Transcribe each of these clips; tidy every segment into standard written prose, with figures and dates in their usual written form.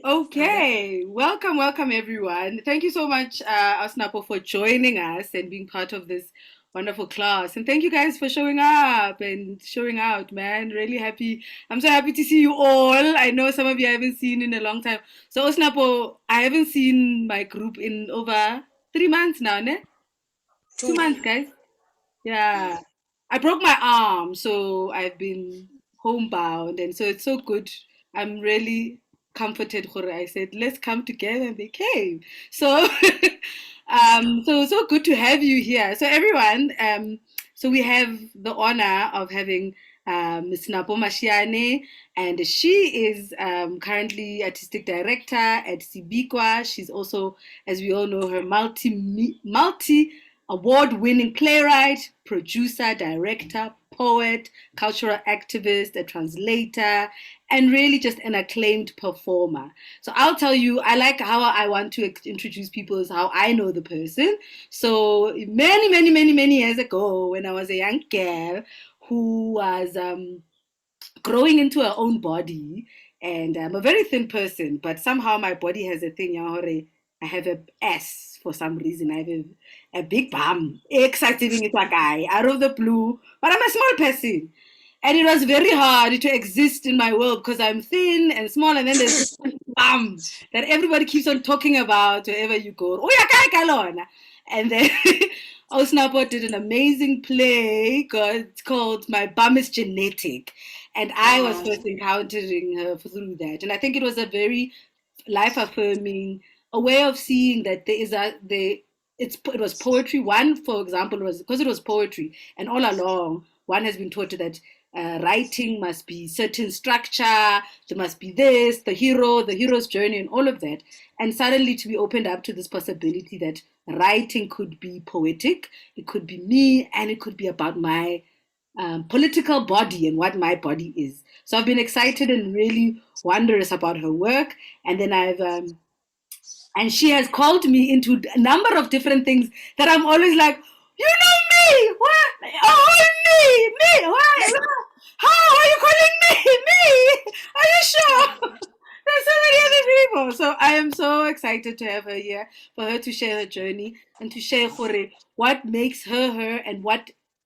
Okay, welcome everyone. Thank you so much, Ms Napo, for joining us and being part of this wonderful class. And thank you guys for showing up and showing out, man. Really happy. I'm so happy to see you all. I know some of you I haven't seen in a long time. So, Ms Napo, I haven't seen my group in over 3 months now, ne? 2 months, guys. Yeah. I broke my arm, so I've been homebound, and so it's so good. I'm really comforted. Gore. I said, let's come together, and they came. So, so good to have you here. So everyone, so we have the honor of having Ms Napo Masheane, and she is currently artistic director at Sibikwa. She's also, as we all know, her multi award-winning playwright, producer, director, poet, cultural activist, a translator, and really just an acclaimed performer. So I'll tell you, I like how I want to introduce people is how I know the person. So many years ago, when I was a young girl who was growing into her own body, and I'm a very thin person, but somehow my body has a thing. I have a S for some reason. I have a big bum. Exciting it a guy out of the blue, but I'm a small person. And it was very hard to exist in my world because I'm thin and small, and then there's this bum that everybody keeps on talking about wherever you go. Oh, yeah, Kalona. And then Osnapo did an amazing play called My Bum is Genetic. And I was first encountering her through that. And I think it was a very life affirming, a way of seeing that it was poetry. One, for example, was because it was poetry, and all along one has been taught that writing must be certain structure, there must be this, the hero's journey, and all of that. And suddenly to be opened up to this possibility that writing could be poetic, it could be me, and it could be about my political body and what my body is. So I've been excited and really wondrous about her work, and then and she has called me into a number of different things that I'm always like, you know me, what? Oh, me, what? How are you calling me? Are you sure? There's so many other people. So I am so excited to have her here, for her to share her journey and to share what makes her her, and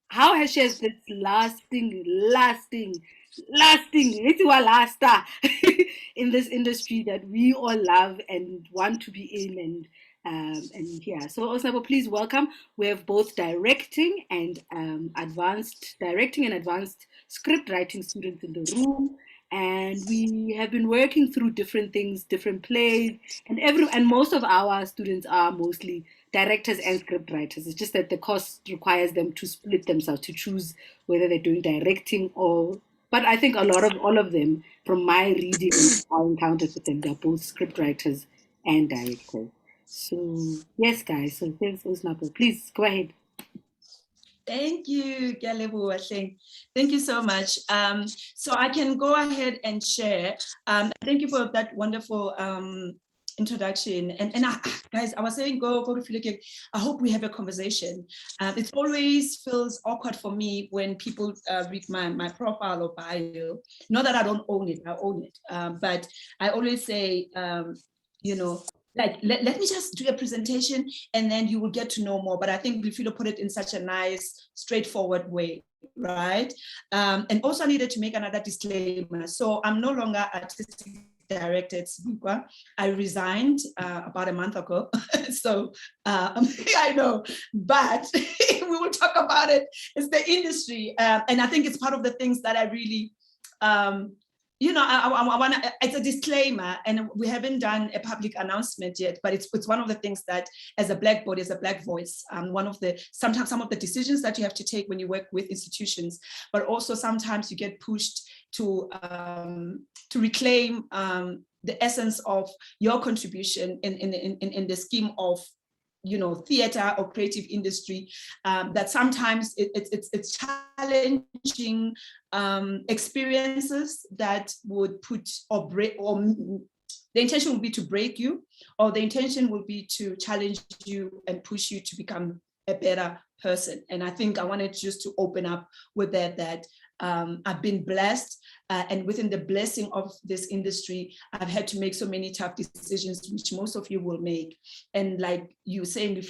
how has she has this lasting, it's our lasta in this industry that we all love and want to be in, and yeah. So Osnabo, please welcome. We have both directing and advanced script writing students in the room, and we have been working through different things, different plays, and most of our students are mostly directors and script writers. It's just that the course requires them to split themselves to choose whether they're doing directing or. But I think a lot of all of them, from my reading and our encounters with them, they're both script writers and directors. So yes, guys. So thanks, Osnapo. Please go ahead. Thank you, Galebo. Thank you so much. So I can go ahead and share. Thank you for that wonderful introduction. And guys, I was saying, go to Filike. I hope we have a conversation. It always feels awkward for me when people read my profile or bio. Not that I don't own it, I own it. But I always say, like, let me just do a presentation and then you will get to know more. But I think Lufilo put it in such a nice, straightforward way, right? And also I needed to make another disclaimer. So I'm no longer artistic director at Sibikwa. I resigned about a month ago. So I know, but we will talk about it. It's the industry. And I think it's part of the things that I really, I want to, it's a disclaimer, and we haven't done a public announcement yet, but it's one of the things that as a Black body, as a Black voice, sometimes some of the decisions that you have to take when you work with institutions, but also sometimes you get pushed to reclaim the essence of your contribution in the scheme of theater or creative industry, that sometimes it's challenging experiences that would put or break, or the intention would be to break you, or the intention will be to challenge you and push you to become a better person. And I think I wanted just to open up with that I've been blessed, and within the blessing of this industry, I've had to make so many tough decisions, which most of you will make. And like you saying,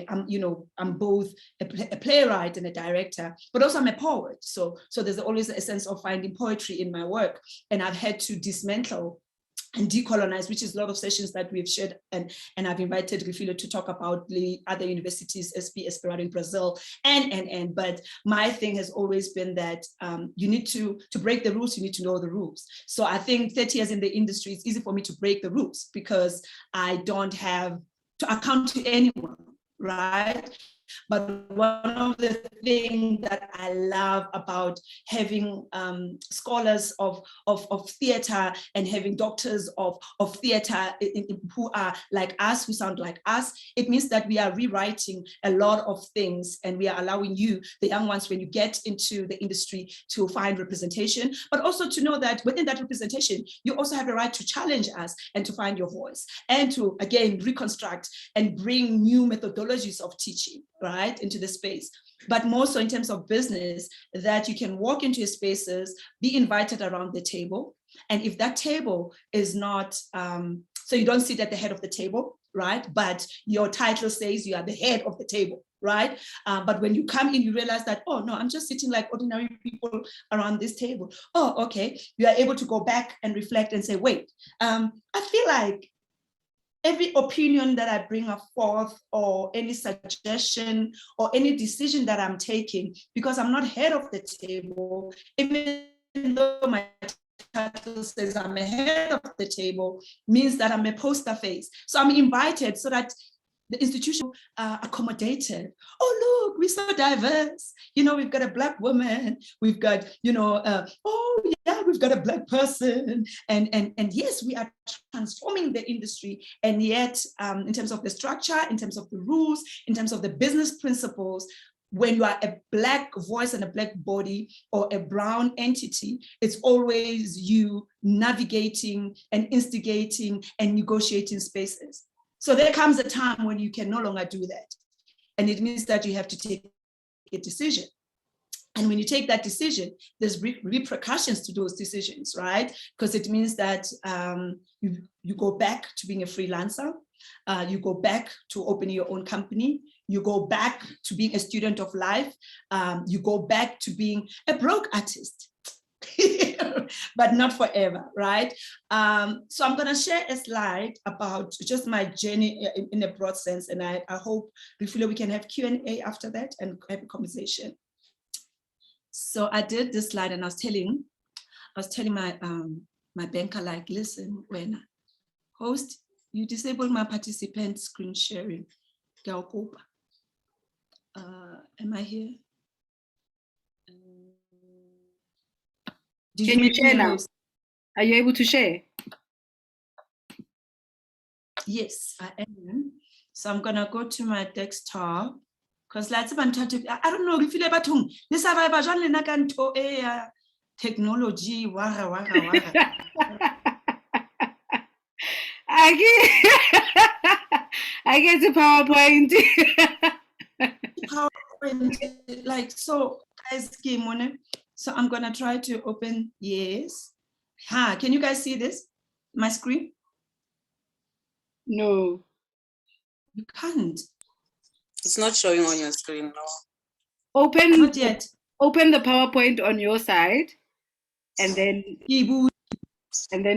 I'm both a playwright and a director, but also I'm a poet. So there's always a sense of finding poetry in my work, and I've had to dismantle and decolonize, which is a lot of sessions that we've shared, and I've invited Refilo to talk about the other universities, SP Esperado in Brazil, but my thing has always been that you need to break the rules, you need to know the rules. So I think 30 years in the industry, it's easy for me to break the rules because I don't have to account to anyone, right? But one of the things that I love about having scholars of theater and having doctors of theater who are like us, who sound like us, it means that we are rewriting a lot of things, and we are allowing you, the young ones, when you get into the industry, to find representation, but also to know that within that representation, you also have a right to challenge us and to find your voice, and to, again, reconstruct and bring new methodologies of teaching, right, into the space. But more so in terms of business, that you can walk into spaces, be invited around the table. And if that table is not, so you don't sit at the head of the table, right? But your title says you are the head of the table, right? But when you come in, you realize that, oh no, I'm just sitting like ordinary people around this table. Oh, okay. You are able to go back and reflect and say, wait, I feel like every opinion that I bring forth, or any suggestion or any decision that I'm taking, because I'm not head of the table, even though my title says I'm a head of the table, means that I'm a poster face. So I'm invited so that the institution accommodated. Oh, look, we're so diverse. We've got a Black woman. We've got, oh yeah, we've got a Black person. And yes, we are transforming the industry. And yet, in terms of the structure, in terms of the rules, in terms of the business principles, when you are a Black voice and a Black body or a brown entity, it's always you navigating and instigating and negotiating spaces. So there comes a time when you can no longer do that. And it means that you have to take a decision. And when you take that decision, there's repercussions to those decisions, right? Because it means that you go back to being a freelancer, you go back to opening your own company, you go back to being a student of life, you go back to being a broke artist. But not forever, right? So I'm going to share a slide about just my journey in a broad sense, and I hope briefly we can have Q&A after that and have a conversation. So I did this slide, and I was telling my my banker, like, listen, when host, you disable my participant screen sharing. Am I here? Can you share now? Are you able to share? Yes, I am. So I'm gonna go to my desktop, because I don't know if you ever told technology. I get the PowerPoint. PowerPoint, like, so guys, so I'm gonna try to open. Yes. Can you guys see this? My screen? No. You can't. It's not showing on your screen, no. Not yet. Open the PowerPoint on your side, and then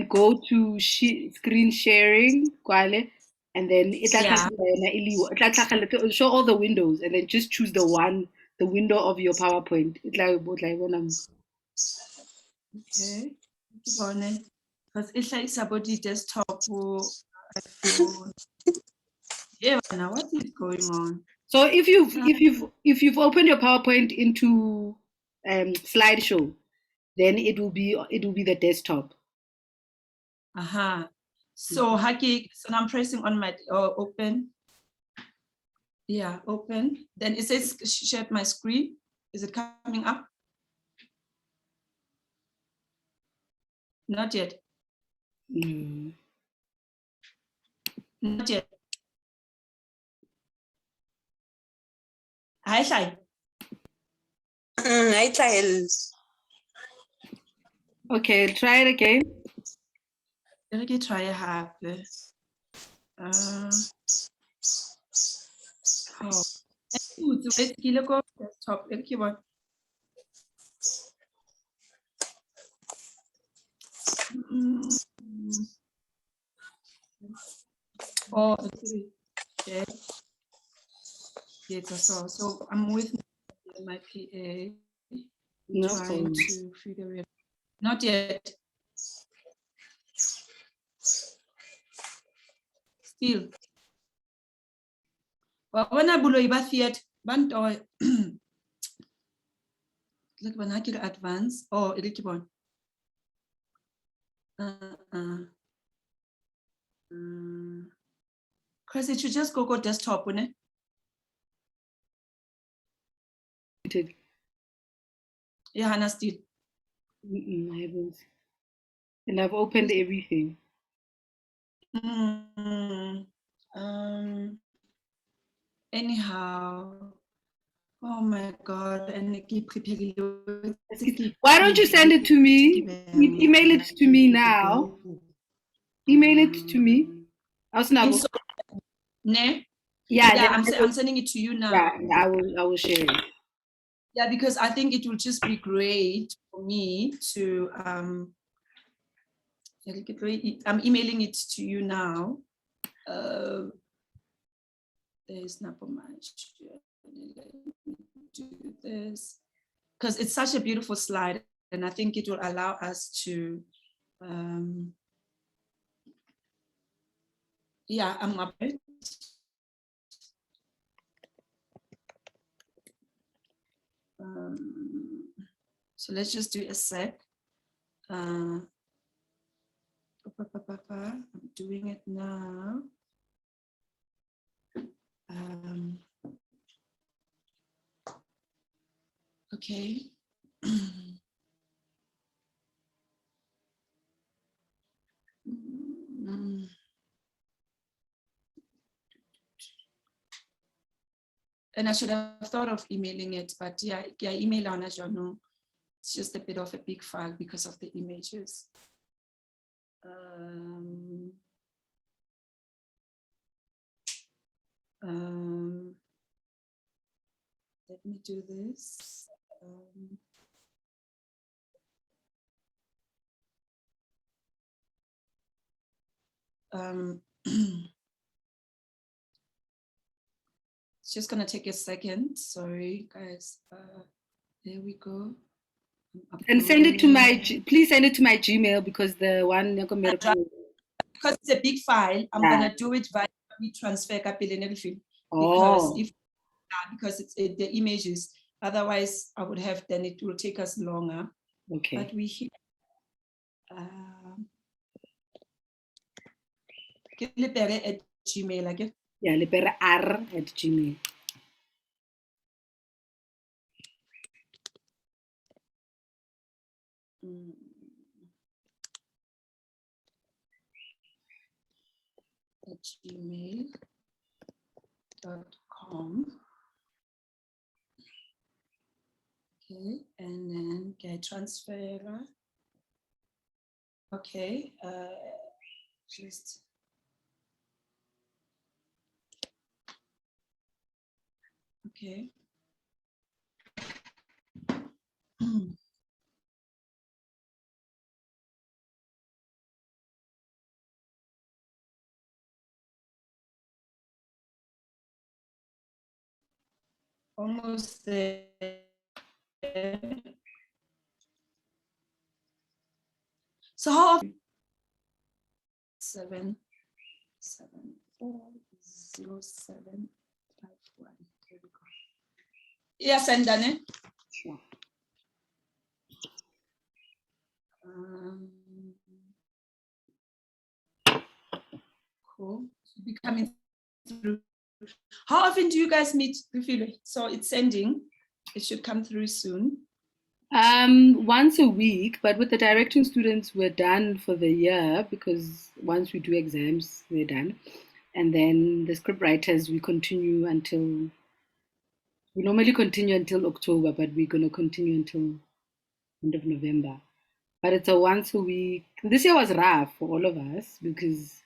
go to screen sharing, and then it'll show all the windows, and then just choose the window of your PowerPoint. Okay. Because it's about the desktop. Yeah, now what is going on? So if you've opened your PowerPoint into slideshow, then it will be the desktop. So so I'm pressing on my open. Yeah, open. Then it says share my screen. Is it coming up? Not yet. Not yet. Hi, Shai. Hi, Shai. Okay, try it again. Let me try happy. Oh, let's go desktop. Let's keep on. Oh, okay. Yes, so I'm with my PA. No Trying problem. to figure it. Not yet. Still. When bulo iba theat banto like when I get advance. Oh, it'll keep on. Chris, it should just go desktop, wouldn't it? Yeah, Hannah, still. I haven't. And I've opened everything. Anyhow. Oh my God. And why don't you send it to me? Email it to me now. Email it to me. Yeah, I'm sending it to you now. Yeah, I will share it. Yeah, because I think it will just be great for me to I'm emailing it to you now. There's Napo Masheane. Let me do this because it's such a beautiful slide, and I think it will allow us to. Yeah, I'm up. So let's just do a sec. I'm doing it now. Okay. And I should have thought of emailing it, but yeah, email on as you know. It's just a bit of a big file because of the images. Let me do this. It's just gonna take a second. Sorry, guys. There we go. And send it to my, please send it to my Gmail because the one because it's a big file, I'm gonna do it via transfer kapil and everything. Because it's the images. Otherwise, I would have, then it will take us longer. Okay. But we here. At Gmail, I guess. Yeah, lepere@gmail. At gmail.com. Okay, and then get transfer. Okay, just. Okay. Almost there. So how often? 7740751. There we go. Yes, and done. Sure. Cool. Be coming through. How often do you guys meet? So it's sending. It should come through soon. Once a week, but with the directing students, we're done for the year because once we do exams, we're done. And then the script writers, we normally continue until October, but we're going to continue until end of November. but it's a once a week. This year was rough for all of us because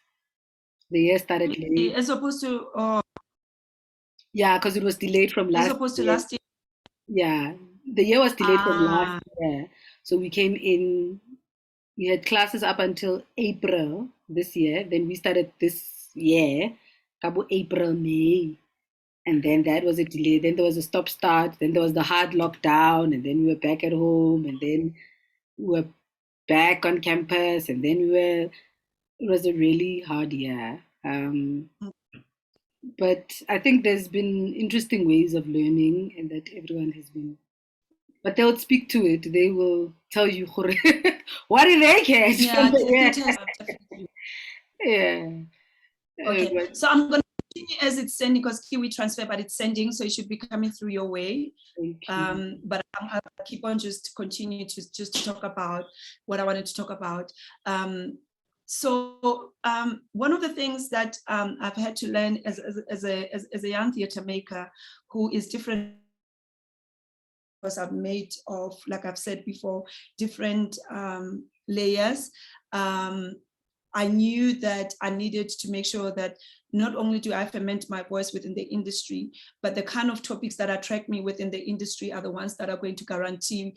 the year started late. As opposed to Yeah, because it was delayed from last year. last year. Yeah, the year was delayed from last Ah, year. So we came in, we had classes up until April this year. Then we started this year, Kabo April, May. And then that was a delay. Then there was a stop start. Then there was the hard lockdown. And then we were back at home. And then we were back on campus. And then it was a really hard year. But I think there's been interesting ways of learning and that everyone has been. But they'll speak to it. They will tell you what did they catch yeah, from the year. definitely. Yeah. Okay, But so I'm going to continue as it's sending because Kiwi transfer, but it's sending, so it should be coming through your way. thank you. But I'll keep on just continue to just talk about what I wanted to talk about. So one of the things that I've had to learn as a young theatre maker who is different, because I've made of, like I've said before, different layers. I knew that I needed to make sure that not only do I ferment my voice within the industry, but the kind of topics that attract me within the industry are the ones that are going to guarantee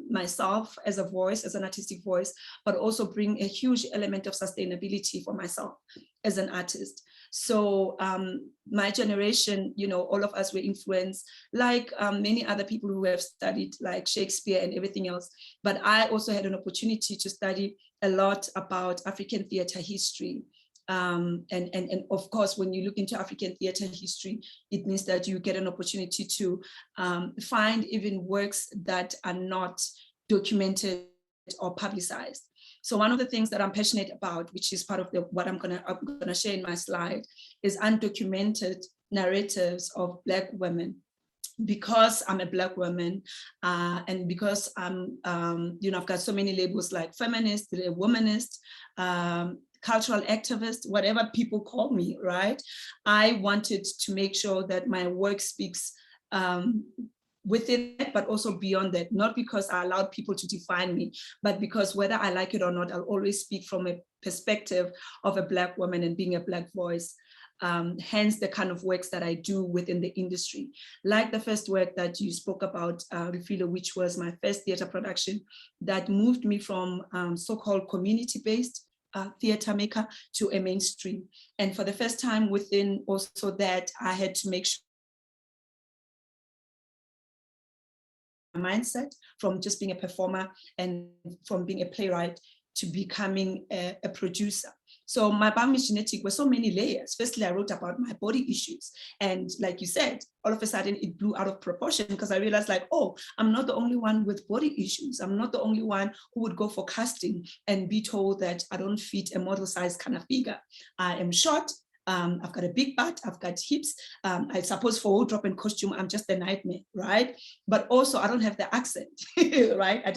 myself as a voice, as an artistic voice, but also bring a huge element of sustainability for myself as an artist. So my generation, you know, all of us were influenced, like many other people who have studied like Shakespeare and everything else. But I also had an opportunity to study a lot about African theatre history. And of course, when you look into African theatre history, it means that you get an opportunity to find even works that are not documented or publicized. So one of the things that I'm passionate about, which is part of what I'm gonna share in my slide, is undocumented narratives of Black women. Because I'm a Black woman, and because I'm, you know, I've got so many labels like feminist, womanist, cultural activist, whatever people call me, right? I wanted to make sure that my work speaks within it, but also beyond that, not because I allowed people to define me, but because whether I like it or not, I'll always speak from a perspective of a Black woman and being a Black voice. Hence the kind of works that I do within the industry. Like the first work that you spoke about, Refilo, which was my first theater production that moved me from so-called community-based theater maker to a mainstream. And for the first time within also that, I had to make sure mindset from just being a performer and from being a playwright to becoming a producer. So my background is genetic with so many layers. Firstly, I wrote about my body issues. And like you said, all of a sudden it blew out of proportion because I realized like, oh, I'm not the only one with body issues. I'm not the only one who would go for casting and be told that I don't fit a model size kind of figure. I am short. I've got a big butt, I've got hips. I suppose for wardrobe and costume, I'm just a nightmare, right? But also I don't have the accent, right? I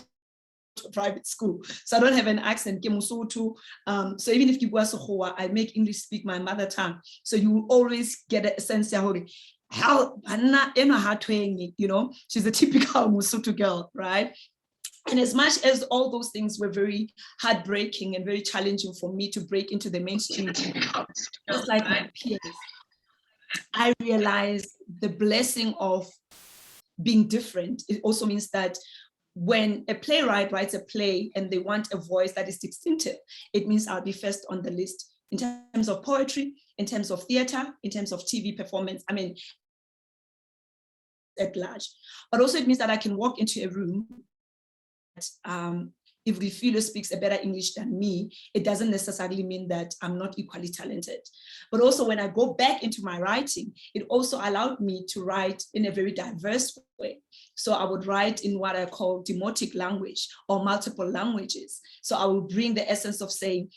to private school, so I don't have an accent. So even if you were Sohoa, I make English speak my mother tongue. So you will always get a sense of how you know, she's a typical Musutu girl, right? And as much as all those things were very heartbreaking and very challenging for me to break into the mainstream, just like my peers, I realized the blessing of being different. It also means that when a playwright writes a play and they want a voice that is distinctive, it means I'll be first on the list in terms of poetry, in terms of theater, in terms of TV performance. I mean, at large. But also it means that I can walk into a room. If Refilo speaks a better English than me, it doesn't necessarily mean that I'm not equally talented. But also when I go back into my writing, it also allowed me to write in a very diverse way. So I would write in what I call demotic language or multiple languages. So I will bring the essence of saying,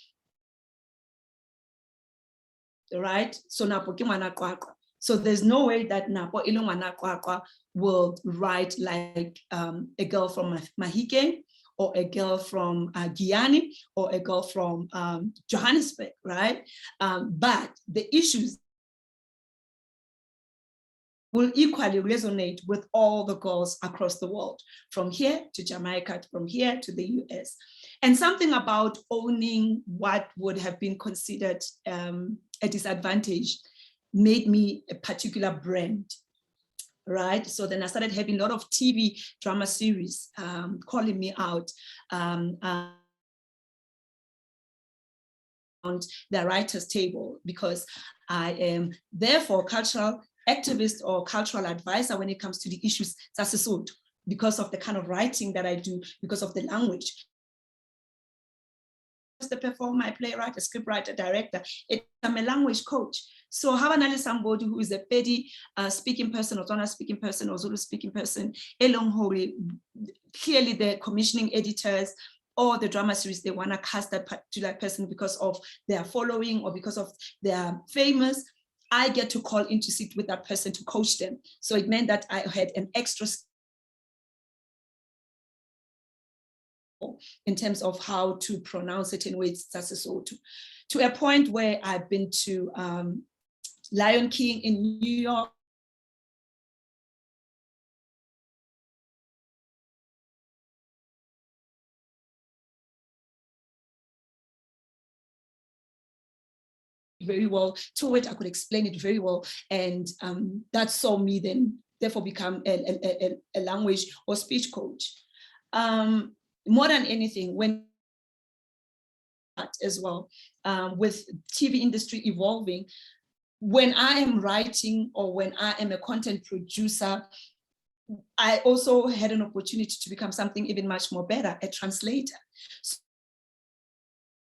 right? So Napo ke ngwana kwakwa. So there's no way that Napo ile ngwana kwakwa will write like a girl from Mahike, or a girl from Guyana, or a girl from Johannesburg, right? But the issues will equally resonate with all the girls across the world, from here to Jamaica, from here to the US. And something about owning what would have been considered a disadvantage made me a particular brand, right? So then I started having a lot of TV drama series calling me out on the writer's table, because I am therefore cultural activist or cultural advisor when it comes to the issues Sesotho, because of the kind of writing that I do, because of the language. As the performer, playwright, a scriptwriter, director, I'm a language coach. So have somebody who is a Pedi speaking person, or Tswana speaking person, or Zulu speaking person, clearly the commissioning editors or the drama series, they want to cast that particular person because of their following or because of their famous. I get to call in to sit with that person to coach them. So it meant that I had an extra in terms of how to pronounce certain words, to a point where I've been to Lion King in New York, very well, to it I could explain it very well, and that saw me then therefore become a language or speech coach. More than anything, when as well, with TV industry evolving, when I am writing or when I am a content producer, I also had an opportunity to become something even much more better, a translator. So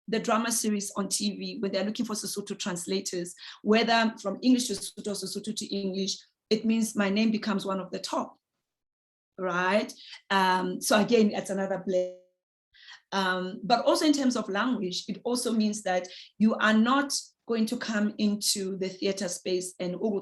the drama series on TV, when they're looking for Sesotho translators, whether from English to Sesotho or Sesotho to English, it means my name becomes one of the top, right? So again, it's another blend. But also in terms of language, it also means that you are not going to come into the theater space and or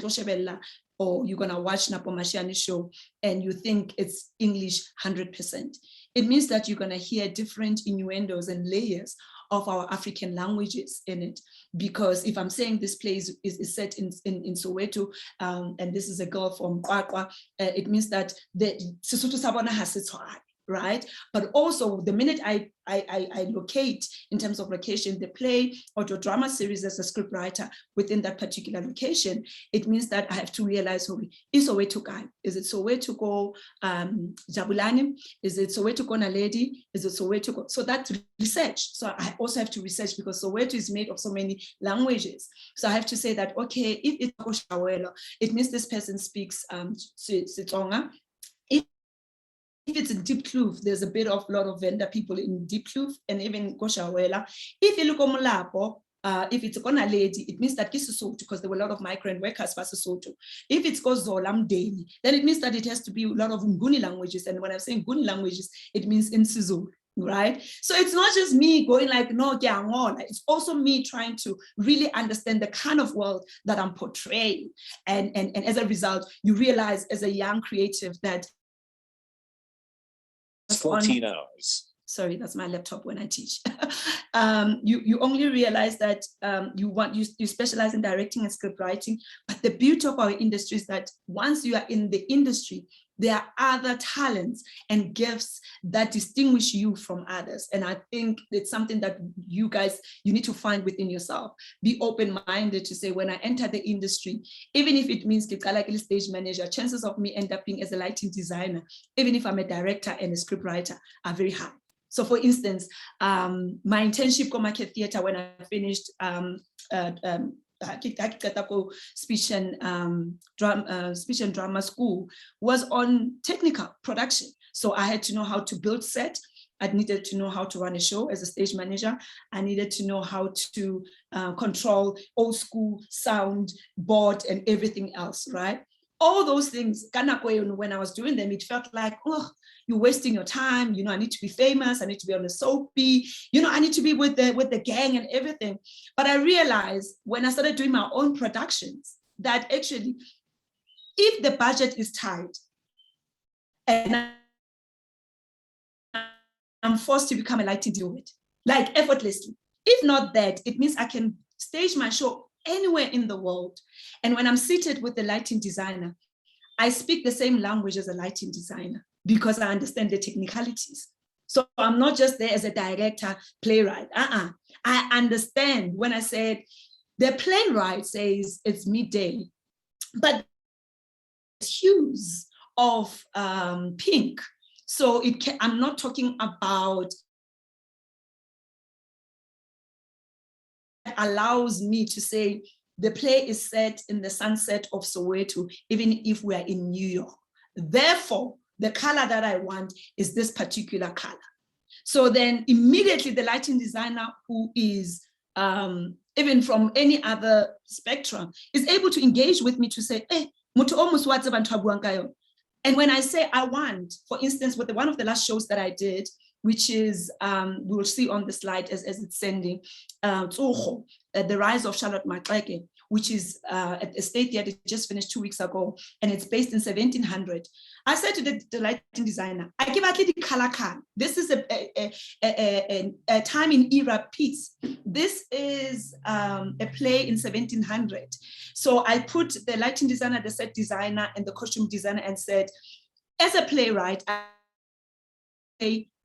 you're going to watch Napo Masheane show and you think it's English 100%. It means that you're going to hear different innuendos and layers of our African languages in it. Because if I'm saying this play is set in Soweto, and this is a girl from Kwakwa, it means that the Sesotho Sabona has its heart, right? But also the minute I locate in terms of location, the play or the drama series as a script writer within that particular location, it means that I have to realize, is Soweto guy? Is it Soweto go Jabulani? Is it Soweto go Naledi? Is it Soweto go? So that's research. So I also have to research because Soweto is made of so many languages. So I have to say that, okay, if it's Goshawela, it means this person speaks Setsonga. If it's in Deep Kloof, there's a lot of vendor people in Deep Kloof and even Goshawela. If you look at Mulapo, if it's Gona Lady, it means that Kisesotho, because there were a lot of migrant workers for Sesotho. If it's Gozolam Daily, then it means that it has to be a lot of Nguni languages. And when I'm saying Nguni languages, it means in Sizulu, right? So it's not just me going like, no, it's also me trying to really understand the kind of world that I'm portraying. And as a result, you realize as a young creative that 14 hours. Sorry, that's my laptop when I teach. You only realize that you specialize in directing and script writing, but the beauty of our industry is that once you are in the industry, there are other talents and gifts that distinguish you from others. And I think it's something that you need to find within yourself. Be open-minded to say, when I enter the industry, even if it means like a stage manager, chances of me end up being as a lighting designer, even if I'm a director and a script writer, are very high. So for instance, my internship at Market Theatre, when I finished speech and drama school, was on technical production. So I had to know how to build set. I needed to know how to run a show as a stage manager. I needed to know how to control old school sound, board, and everything else, right? All those things, when I was doing them, it felt like, oh, you're wasting your time. I need to be famous. I need to be on the soapy. I need to be with the gang and everything. But I realized when I started doing my own productions that actually, if the budget is tight and I'm forced to become a lighting do it, like effortlessly. If not that, it means I can stage my show anywhere in the world. And when I'm seated with the lighting designer, I speak the same language as a lighting designer because I understand the technicalities. So I'm not just there as a director, playwright. I understand when I said the playwright says it's midday, but hues of pink. So I'm not talking about allows me to say the play is set in the sunset of Soweto, even if we are in New York. Therefore, the color that I want is this particular color. So then immediately the lighting designer, who is even from any other spectrum, is able to engage with me to say, hey, and when I say I want, for instance, with one of the last shows that I did, which is, we will see on the slide as it's sending, The Rise of Charlotte Maxeke, which is at the State Theatre, just finished 2 weeks ago, and it's based in 1700. I said to the lighting designer, I give at least the color card. This is a time in era piece. This is a play in 1700. So I put the lighting designer, the set designer, and the costume designer and said, as a playwright,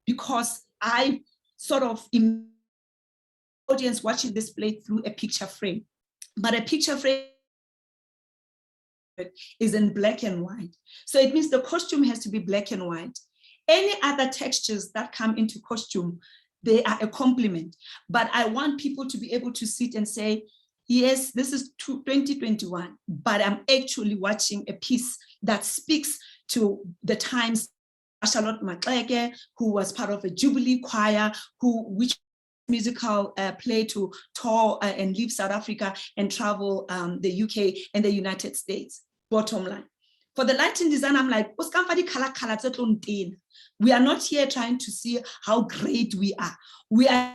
because I sort of audience watching this play through a picture frame, but a picture frame is in black and white. So it means the costume has to be black and white. Any other textures that come into costume, they are a complement. But I want people to be able to sit and say, yes, this is 2021, but I'm actually watching a piece that speaks to the times. Charlotte Maxeke, who was part of a Jubilee choir, which musical play to tour and leave South Africa and travel the UK and the United States. Bottom line. For the lighting design, I'm like, we are not here trying to see how great we are. We are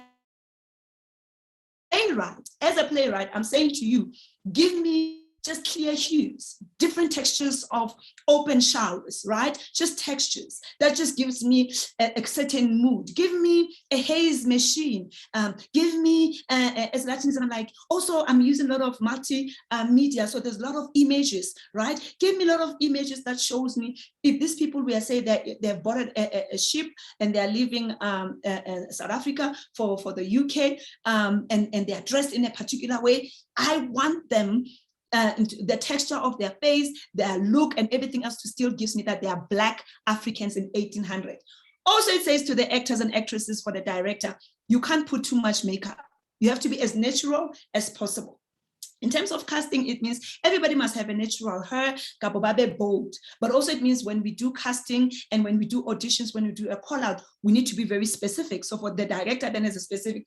playwright. As a playwright, I'm saying to you, give me just clear hues, different textures of open showers, right? Just textures. That just gives me a certain mood. Give me a haze machine. Give me, as Latins, I'm like, also I'm using a lot of multimedia, so there's a lot of images, right? Give me a lot of images that shows me if these people, we are saying that they've boarded a ship and they're leaving South Africa for the UK, and they're dressed in a particular way. I want them, the texture of their face, their look, and everything else to still gives me that they are Black Africans in 1800. Also, it says to the actors and actresses, for the director, you can't put too much makeup. You have to be as natural as possible. In terms of casting, it means everybody must have a natural hair, kabobabe bold. But also it means when we do casting and when we do auditions, when we do a call out, we need to be very specific. So for the director, then there's a specific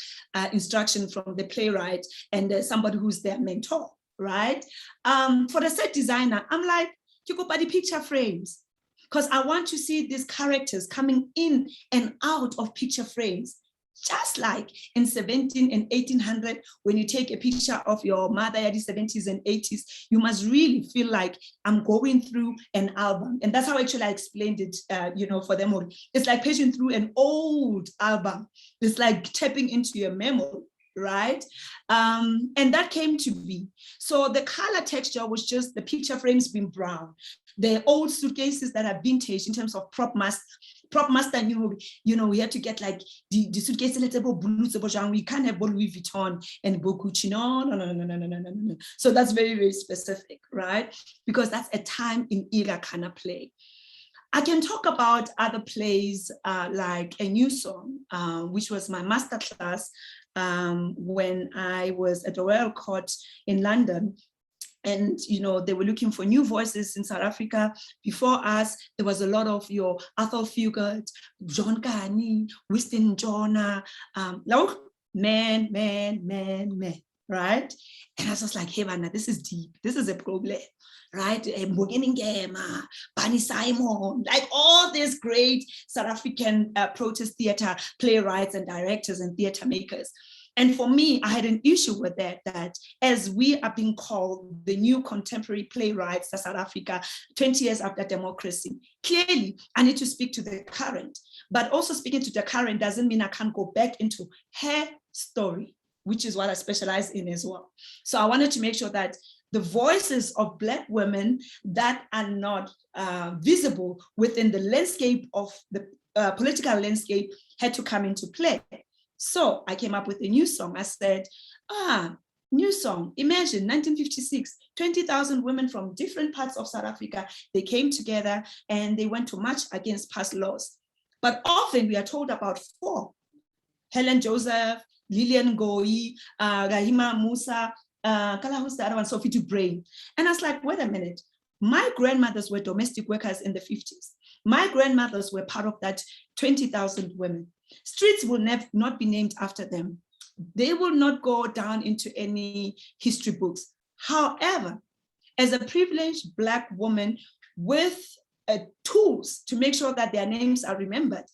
instruction from the playwright and somebody who's their mentor, right? For the set designer, I'm like, you go by the picture frames, because I want to see these characters coming in and out of picture frames. Just like in 17 and 1800, when you take a picture of your mother at the 70s and 80s, you must really feel like I'm going through an album. And that's how actually I explained it, for them all. It's like paging through an old album. It's like tapping into your memory, right? And that came to be. So the color texture was just the picture frames being brown. The old suitcases that are vintage in terms of prop master, we had to get like the suitcase blue, we can't have Louis Vuitton and Gucci. No. So that's very, very specific, right? Because that's a time in era kind of play. I can talk about other plays like A New Song, which was my masterclass when I was at the Royal Court in London. And, they were looking for new voices in South Africa. Before us, there was a lot of your Arthur Fugard, John Kani, Winston Jonah, man, right? And I was just like, hey, man, this is deep. This is a problem, right? Bunny Simon, like all these great South African protest theater playwrights and directors and theater makers. And for me, I had an issue with that as we are being called the new contemporary playwrights of South Africa, 20 years after democracy, clearly I need to speak to the current, but also speaking to the current doesn't mean I can't go back into her story, which is what I specialize in as well. So I wanted to make sure that the voices of Black women that are not visible within the landscape of the political landscape had to come into play. So I came up with a new song. I said, new song. Imagine 1956, 20,000 women from different parts of South Africa, they came together and they went to march against past laws. But often we are told about 4. Helen Joseph, Lillian Ngoyi, Rahima Musa, who's the other one? Sophie Dubrain. And I was like, wait a minute. My grandmothers were domestic workers in the 50s. My grandmothers were part of that 20,000 women. Streets will not be named after them. They will not go down into any history books. However, as a privileged Black woman with tools to make sure that their names are remembered,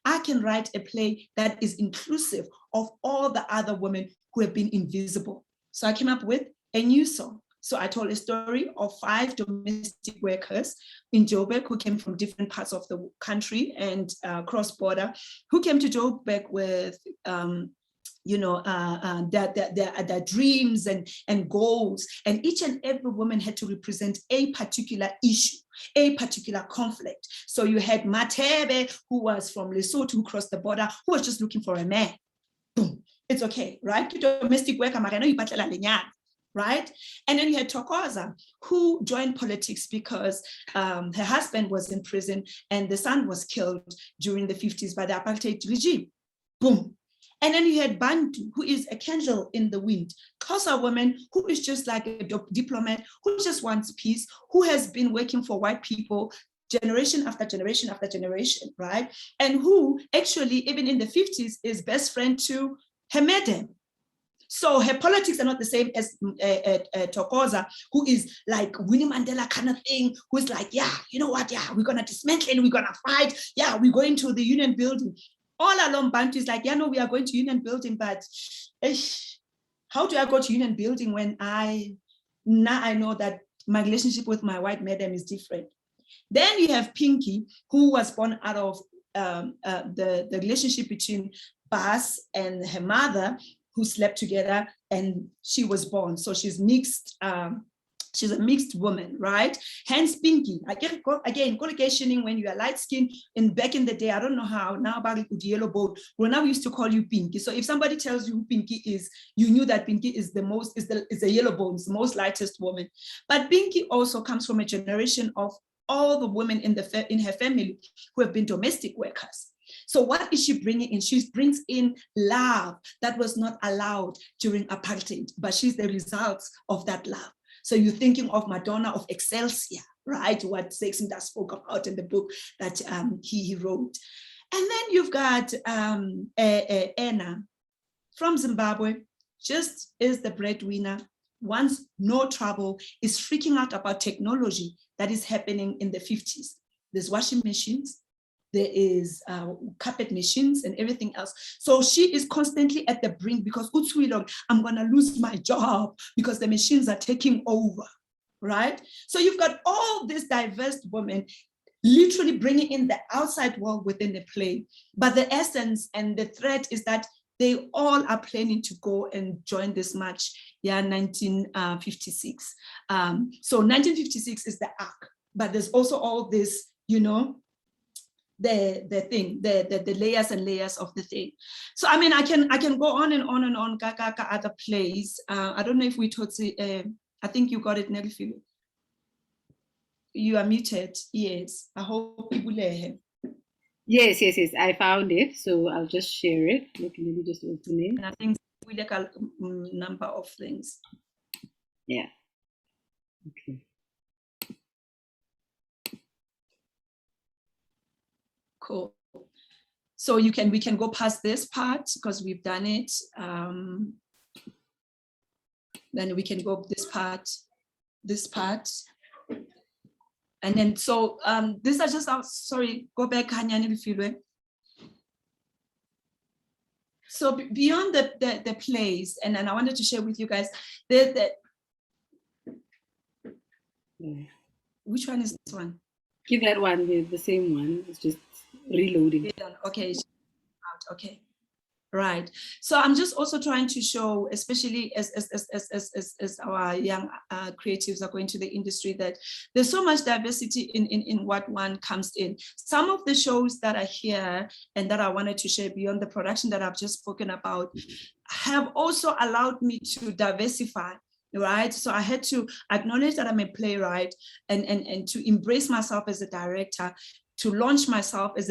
I can write a play that is inclusive of all the other women who have been invisible. So I came up with a new song. So I told a story of 5 domestic workers in Joburg who came from different parts of the country and cross-border, who came to Joburg with their dreams and goals. And each and every woman had to represent a particular issue, a particular conflict. So you had Matebe, who was from Lesotho, who crossed the border, who was just looking for a man. Boom, it's okay, right? Domestic worker, right? And then you had Thokoza, who joined politics because her husband was in prison and the son was killed during the 50s by the apartheid regime. Boom. And then you had Bantu, who is a candle in the wind, Xhosa woman who is just like a diplomat, who just wants peace, who has been working for white people generation after generation after generation, right? And who actually, even in the 50s, is best friend to her madam. So her politics are not the same as Thokoza, who is like Winnie Mandela kind of thing, who's like, yeah, you know what, yeah, we're gonna dismantle and we're gonna fight, yeah, we're going to the union building. All along, Bantu is like, yeah, no, we are going to union building, but how do I go to union building when now I know that my relationship with my white madam is different. Then you have Pinky, who was born out of the relationship between Bas and her mother, who slept together, and she was born. So she's mixed. She's a mixed woman, right? Hence Pinky. Again, collocationing when you are light skinned. And back in the day, I don't know how, now about it with yellow boat. Well, now we used to call you Pinky. So if somebody tells you who Pinky is, you knew that Pinky is the yellow bones, the most lightest woman. But Pinky also comes from a generation of all the women in her family who have been domestic workers. So what is she bringing in? She brings in love that was not allowed during apartheid, but she's the result of that love. So you're thinking of Madonna of Excelsior, right? What Sexinda spoke about in the book that he wrote. And then you've got Anna from Zimbabwe, just is the breadwinner, wants no trouble, is freaking out about technology that is happening in the 50s. There's washing machines, there is carpet machines and everything else. So she is constantly at the brink because I'm gonna lose my job because the machines are taking over, right? So you've got all these diverse women literally bringing in the outside world within the play. But the essence and the thread is that they all are planning to go and join this march, 1956. So 1956 is the arc, but there's also all this, the layers and layers of the thing. So I mean, I can go on and on and on. Other plays. I don't know if we taught. I think you got it, Nelly. You are muted. Yes. I hope people hear. Yes. I found it, so I'll just share it. Let me just open it. And I think we like a number of things. Yeah. Okay. Cool. So we can go past this part because we've done it. Then we can go this part. And then, so these are just, sorry, go back, Hanyani, if you will. So beyond the plays, and then I wanted to share with you guys, which one is this one? Give that one, the same one. It's just reloading. Okay. Okay. Right. So I'm just also trying to show, especially as our young creatives are going to the industry, that there's so much diversity in what one comes in. Some of the shows that are here and that I wanted to share beyond the production that I've just spoken about have also allowed me to diversify. Right. So I had to acknowledge that I'm a playwright and to embrace myself as a director, to launch myself as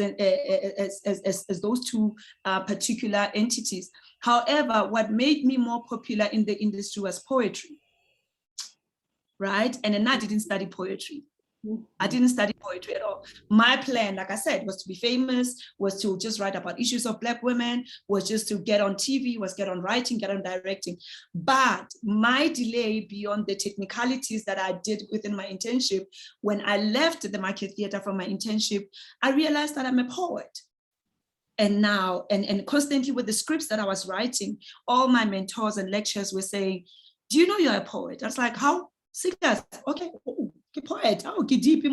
those two particular entities. However, what made me more popular in the industry was poetry, right? And then I didn't study poetry. I didn't study poetry at all. My plan, like I said, was to be famous, was to just write about issues of Black women, was just to get on TV, was get on writing, get on directing. But my delay beyond the technicalities that I did within my internship, when I left the Market Theatre from my internship, I realized that I'm a poet. And now, and constantly with the scripts that I was writing, all my mentors and lecturers were saying, do you know you're a poet? I was like, how? Serious? Okay. Poet, deep,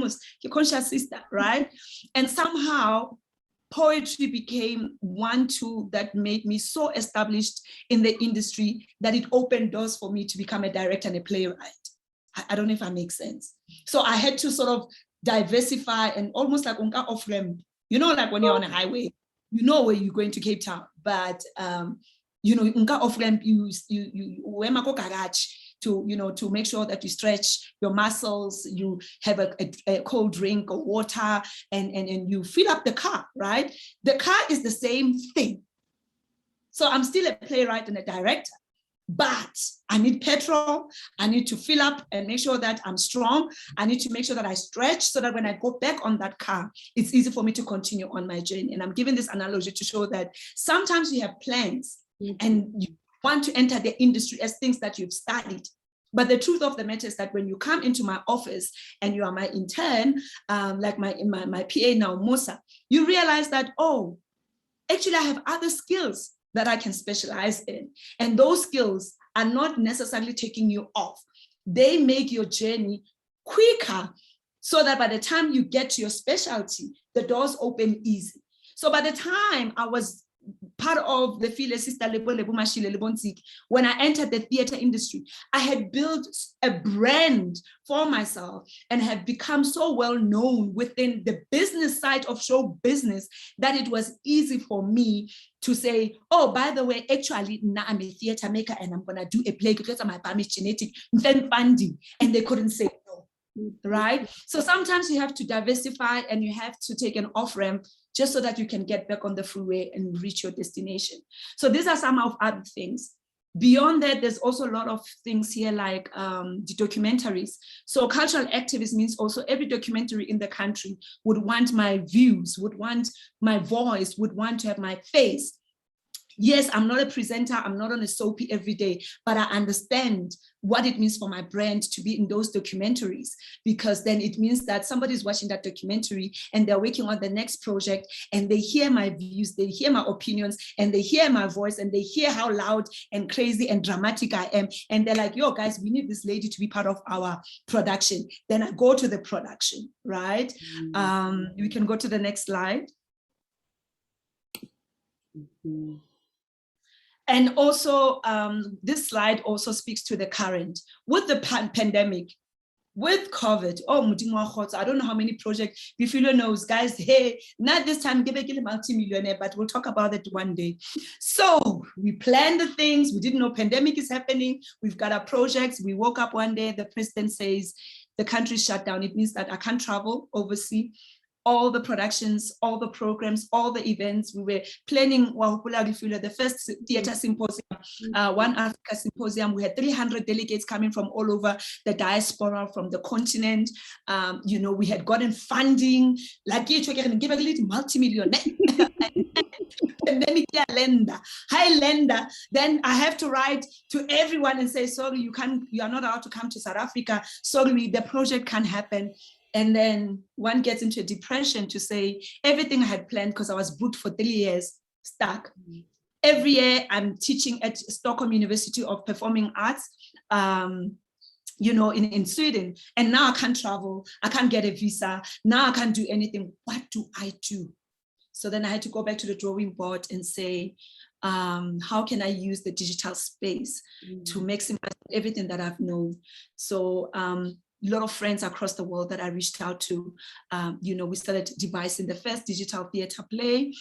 conscious sister, right? And somehow poetry became one tool that made me so established in the industry that it opened doors for me to become a director and a playwright. I don't know if I make sense. So I had to sort of diversify and almost like unka off ramp, you know, like when you're on a highway, you know where you're going to Cape Town, but you know, unka off ramp, you to, you know, to make sure that you stretch your muscles, you have a cold drink or water, and you fill up the car, right? The car is the same thing. So I'm still a playwright and a director, but I need petrol. I need to fill up and make sure that I'm strong. I need to make sure that I stretch so that when I go back on that car, it's easy for me to continue on my journey. And I'm giving this analogy to show that sometimes you have plans and you want to enter the industry as things that you've studied. But the truth of the matter is that when you come into my office and you are my intern, like my PA now, Musa, you realize that, oh, actually I have other skills that I can specialize in. And those skills are not necessarily taking you off. They make your journey quicker so that by the time you get to your specialty, the doors open easy. So by the time I was part of the File Sister when I entered the theater industry, I had built a brand for myself and had become so well known within the business side of show business that it was easy for me to say, oh, by the way, actually, now I'm a theater maker and I'm gonna do a play because my family is genetic, then funding, and they couldn't say no, right? So sometimes you have to diversify and you have to take an off-ramp just so that you can get back on the freeway and reach your destination. So these are some of other things. Beyond that, there's also a lot of things here like the documentaries. So cultural activism means also every documentary in the country would want my views, would want my voice, would want to have my face. Yes, I'm not a presenter, I'm not on a soapy every day, but I understand what it means for my brand to be in those documentaries, because then it means that somebody's watching that documentary and they're working on the next project and they hear my views, they hear my opinions, and they hear my voice, and they hear how loud and crazy and dramatic I am. And they're like, yo, guys, we need this lady to be part of our production. Then I go to the production, right? We can go to the next slide. And also, this slide also speaks to the current. With the pandemic, with COVID, I don't know how many projects, if you knows, guys, hey, not this time, give a multi-millionaire, but we'll talk about it one day. So we planned the things, we didn't know pandemic is happening, we've got our projects, we woke up one day, the president says, the country's shut down. It means that I can't travel overseas. All the productions, all the programs, all the events. We were planning the first theater symposium, One Africa symposium. We had 300 delegates coming from all over the diaspora, from the continent. You know, we had gotten funding, like give a little multi-million. Pandemic lender, high lender. Then I have to write to everyone and say, sorry, you are not allowed to come to South Africa. Sorry, the project can't happen. And then one gets into a depression to say everything I had planned, because I was booked for 3 years, stuck. Every year I'm teaching at Tshwane University of Performing Arts, you know, in Sweden. And now I can't travel, I can't get a visa. Now I can't do anything. What do I do? So then I had to go back to the drawing board and say, how can I use the digital space to maximize everything that I've known? So a lot of friends across the world that I reached out to, we started devising the first digital theater play,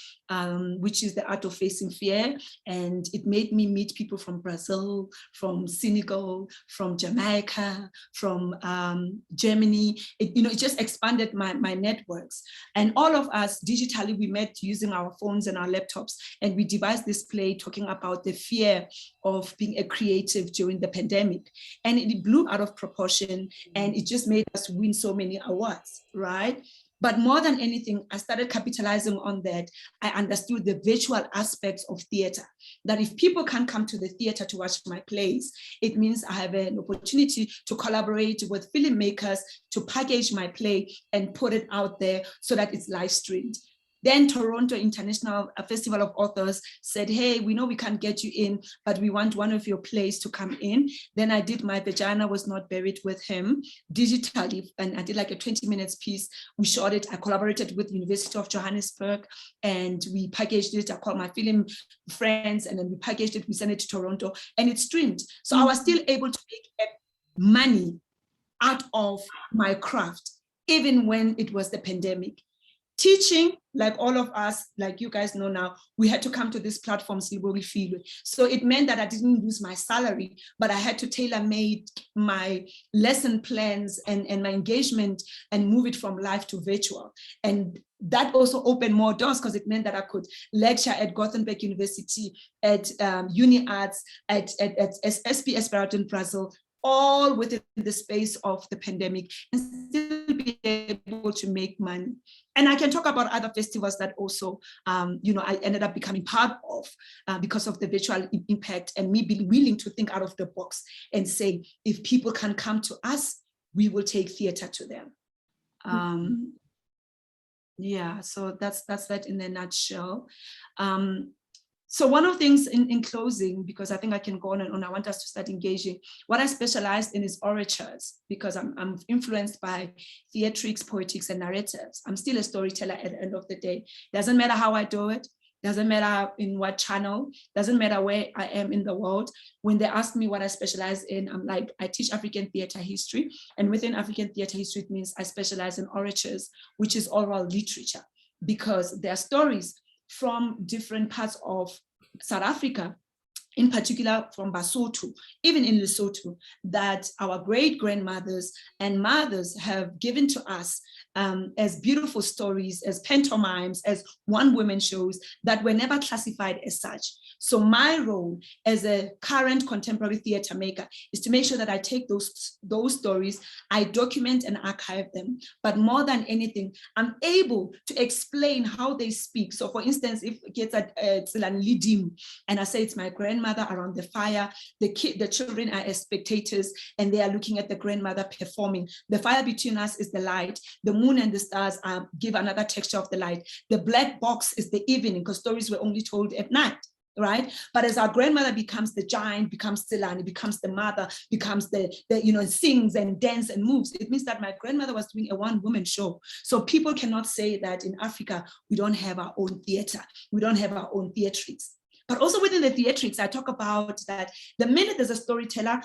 which is The Art of Facing Fear. And it made me meet people from Brazil, from Senegal, from Jamaica, from Germany. It just expanded my networks. And all of us digitally, we met using our phones and our laptops, and we devised this play talking about the fear of being a creative during the pandemic. And it blew out of proportion, and it just made us win so many awards, right? But more than anything, I started capitalizing on that. I understood the virtual aspects of theater, that if people can't come to the theater to watch my plays, it means I have an opportunity to collaborate with filmmakers to package my play and put it out there so that it's live streamed. Then Toronto International Festival of Authors said, hey, we know we can't get you in, but we want one of your plays to come in. Then I did My Vagina Was Not Buried with him digitally, and I did like a 20 minutes piece. We shot it. I collaborated with University of Johannesburg, and we packaged it. I called my film friends, and then we packaged it. We sent it to Toronto, and it streamed. So I was still able to make money out of my craft, even when it was the pandemic. Teaching, like all of us, like you guys know now, we had to come to these platforms where we feel it. So it meant that I didn't lose my salary, but I had to tailor-made my lesson plans and my engagement and move it from live to virtual. And that also opened more doors, because it meant that I could lecture at Gothenburg University, at Uni Arts, at SP Esperanto in Brazil, all within the space of the pandemic, and still be able to make money. And I can talk about other festivals that also, I ended up becoming part of because of the virtual impact, and me being willing to think out of the box and say, if people can come to us, we will take theater to them. Yeah, so that's that in a nutshell. So one of the things in closing, because I think I can go on and on, I want us to start engaging. What I specialize in is orators, because I'm influenced by theatrics, poetics, and narratives. I'm still a storyteller at the end of the day. Doesn't matter how I do it, doesn't matter in what channel, doesn't matter where I am in the world. When they ask me what I specialize in, I'm like, I teach African theater history. And within African theater history, it means I specialize in orators, which is oral literature, because there are stories from different parts of South Africa, in particular from Basotho, even in Lesotho, that our great-grandmothers and mothers have given to us as beautiful stories, as pantomimes, as one-woman shows that were never classified as such. So my role as a current contemporary theater maker is to make sure that I take those stories, I document and archive them. But more than anything, I'm able to explain how they speak. So for instance, if it gets at Tshwane Lidim, and I say it's my grandmother around the fire, the children are as spectators, and they are looking at the grandmother performing. The fire between us is the light. The moon and the stars give another texture of the light. The black box is the evening, because stories were only told at night. Right? But as our grandmother becomes the giant, becomes Tshwane, becomes the mother, becomes the sings and dances and moves, it means that my grandmother was doing a one-woman show. So people cannot say that in Africa, we don't have our own theater. We don't have our own theatrics. But also within the theatrics, I talk about that the minute there's a storyteller,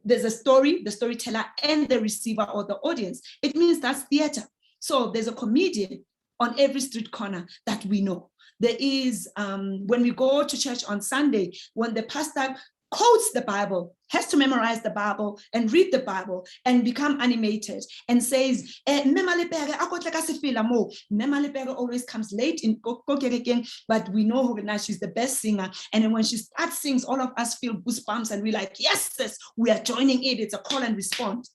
there's a story, the storyteller and the receiver or the audience, it means that's theater. So there's a comedian on every street corner that we know. There is, when we go to church on Sunday, when the pastor quotes the Bible, has to memorize the Bible and read the Bible and become animated and says, always comes late in but we know her now, she's the best singer. And then when she starts sings, all of us feel goosebumps and we're like, yes, we are joining it. It's a call and response.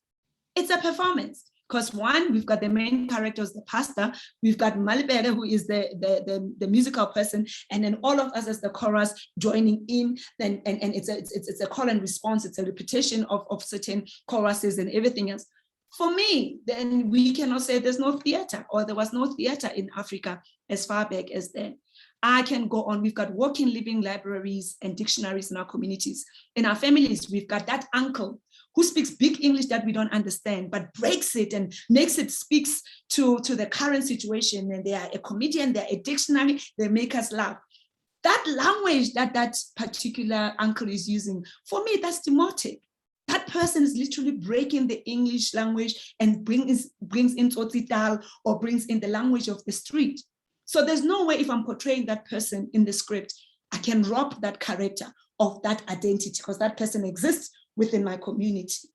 It's a performance. Because one, we've got the main character as the pastor, we've got Malibere, who is the musical person, and then all of us as the chorus joining in, and it's a call and response, it's a repetition of certain choruses and everything else. For me, then we cannot say there's no theater, or there was no theater in Africa as far back as then. I can go on. We've got walking living libraries and dictionaries in our communities. In our families, we've got that uncle who speaks big English that we don't understand, but breaks it and makes it speaks to the current situation. And they are a comedian, they're a dictionary, they make us laugh. that language that particular uncle is using, for me, that's demotic. That person is literally breaking the English language and brings in Tsotsital or brings in the language of the street. So there's no way, if I'm portraying that person in the script, I can rob that character of that identity, because that person exists within my community.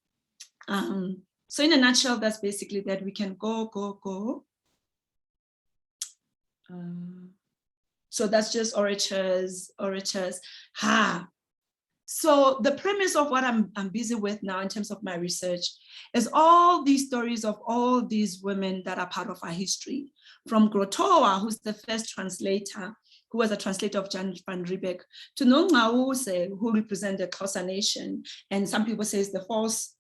So in a nutshell, that's basically that. We can go. So that's just orators. So the premise of what I'm busy with now in terms of my research is all these stories of all these women that are part of our history, from Grotowa, who's the first translator, who was a translator of Jan van Riebeck, to Nongqawuse, who represent the Xhosa nation, and some people say is the false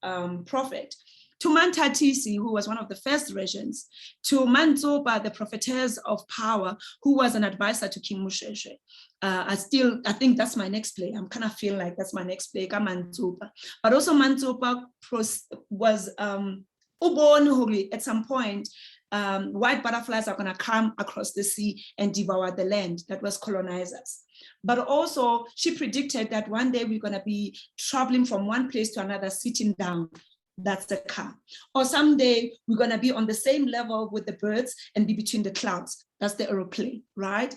prophet, to Mantatisi, who was one of the first regents, to Mantsopa, the prophetess of power, who was an advisor to King Moshoeshoe. I think that's my next play. I'm kind of feeling like that's my next play, Mantsopa. But also Mantsopa was at some point, white butterflies are going to come across the sea and devour the land. That was colonizers. But also she predicted that one day we're going to be traveling from one place to another, sitting down. That's the car. Or someday we're going to be on the same level with the birds and be between the clouds. That's the aeroplane, right?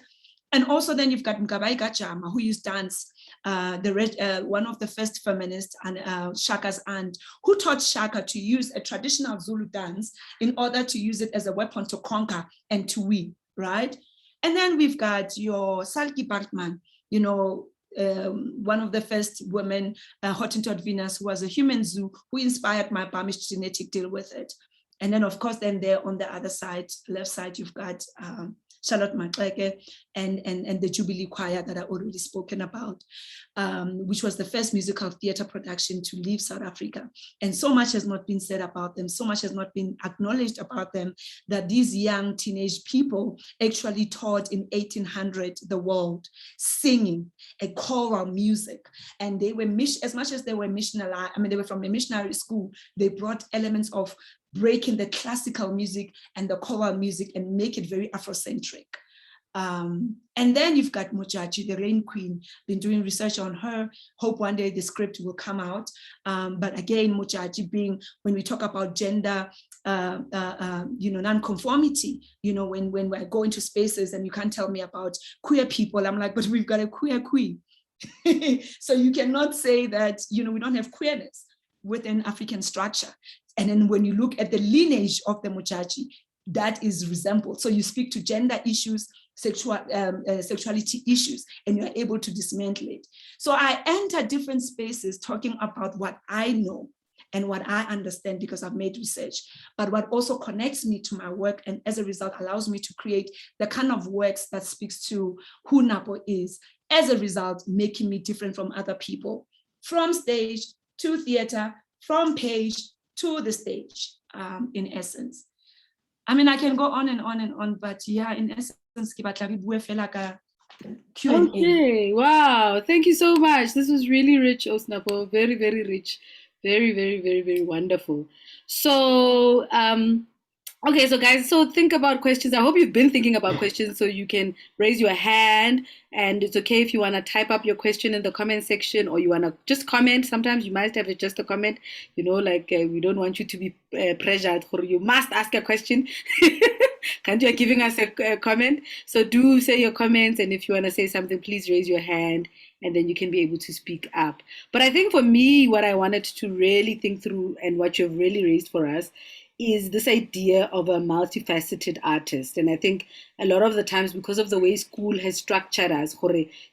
And also then you've got Mkabayi Gajama, who used dance, one of the first feminists, and Shaka's aunt, who taught Shaka to use a traditional Zulu dance in order to use it as a weapon to conquer and to win, right? And then we've got your Salki Bartman, one of the first women, Hottentot Venus, who was a human zoo, who inspired my Bamish genetic deal with it. And then, of course, then there on the other side, left side, you've got Charlotte Maxeke and the Jubilee Choir that I already spoken about, which was the first musical theater production to leave South Africa. And so much has not been said about them, so much has not been acknowledged about them, that these young teenage people actually taught in 1800 the world, singing a choral music. And they were, as much as they were missionary, they were from a missionary school, they brought elements of breaking the classical music and the choral music and make it very Afrocentric. And then you've got Mojaji, the Rain Queen, been doing research on her. Hope one day the script will come out. But again, Mojaji being, when we talk about gender, non-conformity, when we go into spaces and you can't tell me about queer people, I'm like, but we've got a queer queen. So you cannot say that, we don't have queerness within African structure. And then when you look at the lineage of the Mojaji, that is resembled. So you speak to gender issues, sexuality issues, and you're able to dismantle it. So I enter different spaces talking about what I know and what I understand because I've made research, but what also connects me to my work, and as a result allows me to create the kind of works that speaks to who Napo is, as a result making me different from other people, from stage to theater, from page to the stage, in essence. I can go on and on and on, but yeah, in essence, Q&A. Okay, wow, thank you so much. This was really rich, Osnapo, very, very rich, very, very, very, very wonderful. So, okay, so guys, so think about questions. I hope you've been thinking about questions, so you can raise your hand, and it's okay if you want to type up your question in the comment section, or you want to just comment. Sometimes you might have just a comment, we don't want you to be pressured, or you must ask a question. Can't you are giving us a comment? So do say your comments, and if you want to say something, please raise your hand, and then you can be able to speak up. But I think for me, what I wanted to really think through, and what you've really raised for us, is this idea of a multifaceted artist. And I think a lot of the times, because of the way school has structured us,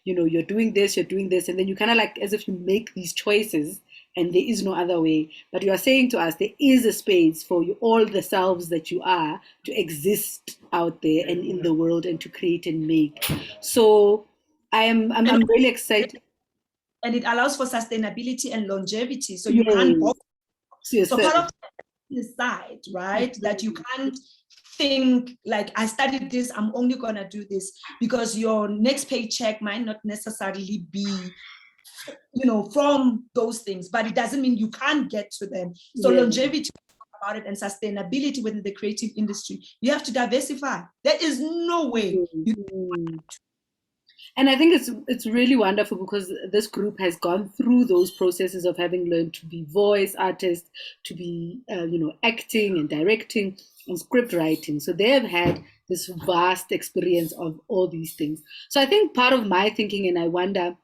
you're doing this, and then you kind of like as if you make these choices and there is no other way. But you are saying to us, there is a space for you, all the selves that you are, to exist out there and in the world and to create and make. So I'm really excited. And it allows for sustainability and longevity. So you can't both. So part of the side, right? Mm-hmm. That you can't think like, I studied this, I'm only gonna do this, because your next paycheck might not necessarily be, from those things, but it doesn't mean you can't get to them. So longevity about it and sustainability within the creative industry, you have to diversify. There is no way. And I think it's really wonderful because this group has gone through those processes of having learned to be voice artists, to be acting and directing and script writing. So they have had this vast experience of all these things. So I think part of my thinking, and I wonder,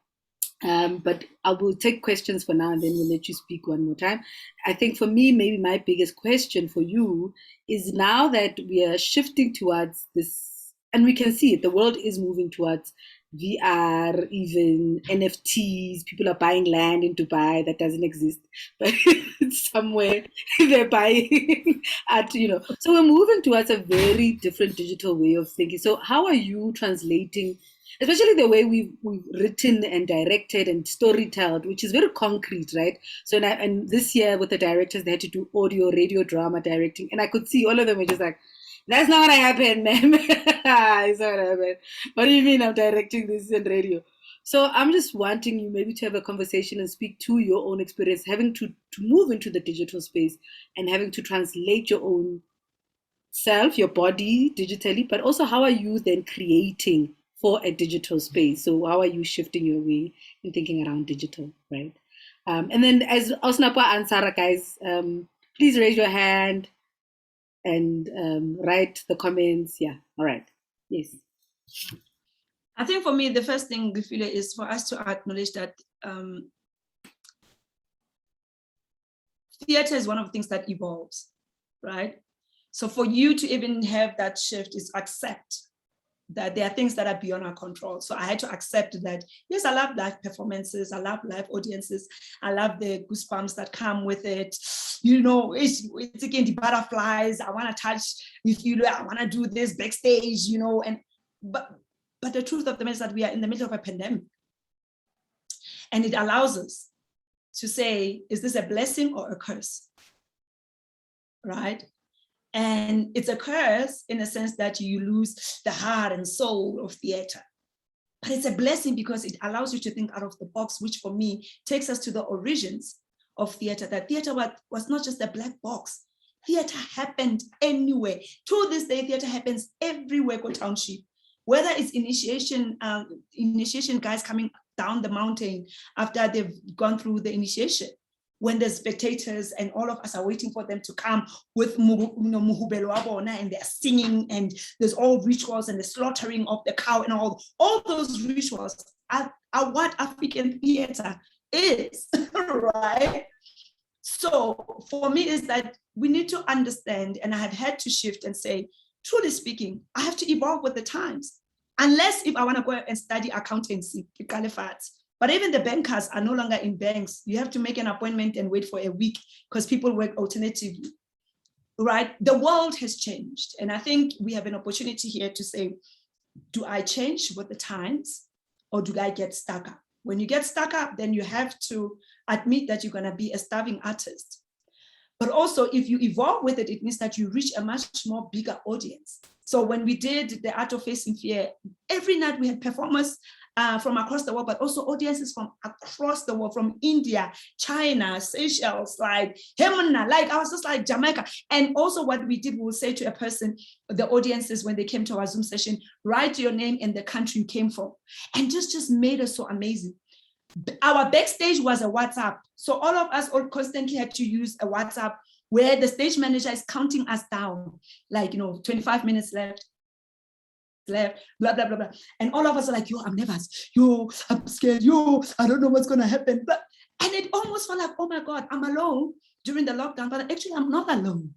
but I will take questions for now and then we'll let you speak one more time. I think for me, maybe my biggest question for you is now that we are shifting towards this, and we can see it, the world is moving towards VR, even NFTs. People are buying land in Dubai that doesn't exist, but it's somewhere they're buying at. So we're moving towards a very different digital way of thinking. So how are you translating, especially the way we've written and directed and storytelled, which is very concrete, right? So and this year with the directors, they had to do audio, radio, drama directing, and I could see all of them were just like, "That's not gonna happen, man. It's not gonna happen. What do you mean I'm directing this in radio?" So I'm just wanting you maybe to have a conversation and speak to your own experience, having to move into the digital space and having to translate your own self, your body digitally, but also how are you then creating for a digital space? So how are you shifting your way in thinking around digital, right? And then as Osnapa and Sarah, guys, please raise your hand and write the comments. Yeah, all right. Yes. I think for me, the first thing, Gifile, is for us to acknowledge that theater is one of the things that evolves, right? So for you to even have that shift is accept that there are things that are beyond our control. So I had to accept that, yes, I love live performances, I love live audiences, I love the goosebumps that come with it. It's again the butterflies, I want to touch with you, I want to do this backstage, but the truth of the matter is that we are in the middle of a pandemic. And it allows us to say, is this a blessing or a curse? Right? And it's a curse in the sense that you lose the heart and soul of theater. But it's a blessing because it allows you to think out of the box, which for me takes us to the origins of theater. That theater was not just a black box. Theater happened anywhere. To this day, theater happens everywhere in township. Whether it's initiation guys coming down the mountain after they've gone through the initiation, when the spectators and all of us are waiting for them to come with muhubelo abona, and they're singing, and there's all rituals and the slaughtering of the cow and all those rituals are what African theater is, right? So for me is that we need to understand, and I have had to shift and say, truly speaking, I have to evolve with the times. Unless if I want to go and study accountancy, but even the bankers are no longer in banks. You have to make an appointment and wait for a week because people work alternatively, right? The world has changed. And I think we have an opportunity here to say, do I change with the times or do I get stuck up? When you get stuck up, then you have to admit that you're going to be a starving artist. But also, if you evolve with it, it means that you reach a much more bigger audience. So when we did the Art of Facing Fear, every night we had performers from across the world, but also audiences from across the world, from India, China, Seychelles, like Hemana, like I was just like Jamaica. And also what we did, we will say to a person, the audiences, when they came to our Zoom session, write your name and the country you came from. And just made us so amazing. Our backstage was a WhatsApp. So all of us all constantly had to use a WhatsApp where the stage manager is counting us down, like, 25 minutes left, blah, blah, blah, blah. And all of us are like, yo, I'm nervous. Yo, I'm scared. Yo, I don't know what's going to happen. And it almost felt like, oh my God, I'm alone during the lockdown, but actually I'm not alone.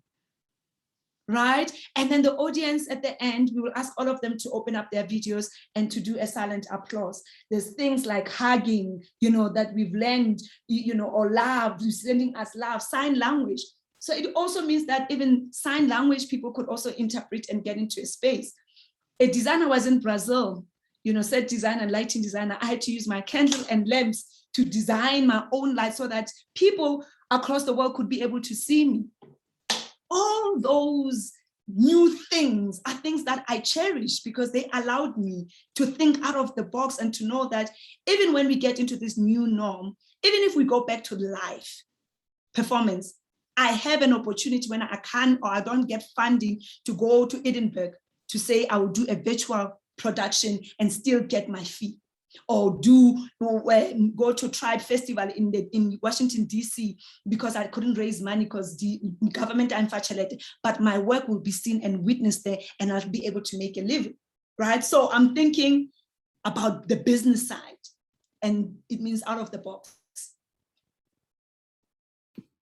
Right? And then the audience at the end, we will ask all of them to open up their videos and to do a silent applause. There's things like hugging, that we've learned, or love, sending us love, sign language. So it also means that even sign language, people could also interpret and get into a space. A designer was in Brazil, set designer, lighting designer. I had to use my candle and lamps to design my own light so that people across the world could be able to see me. All those new things are things that I cherish because they allowed me to think out of the box and to know that even when we get into this new norm, even if we go back to live performance, I have an opportunity when I can or I don't get funding to go to Edinburgh to say I will do a virtual production and still get my fee, or go to Tribe Festival in Washington, D.C. because I couldn't raise money because the government unfortunately, but my work will be seen and witnessed there and I'll be able to make a living, right? So I'm thinking about the business side, and it means out of the box.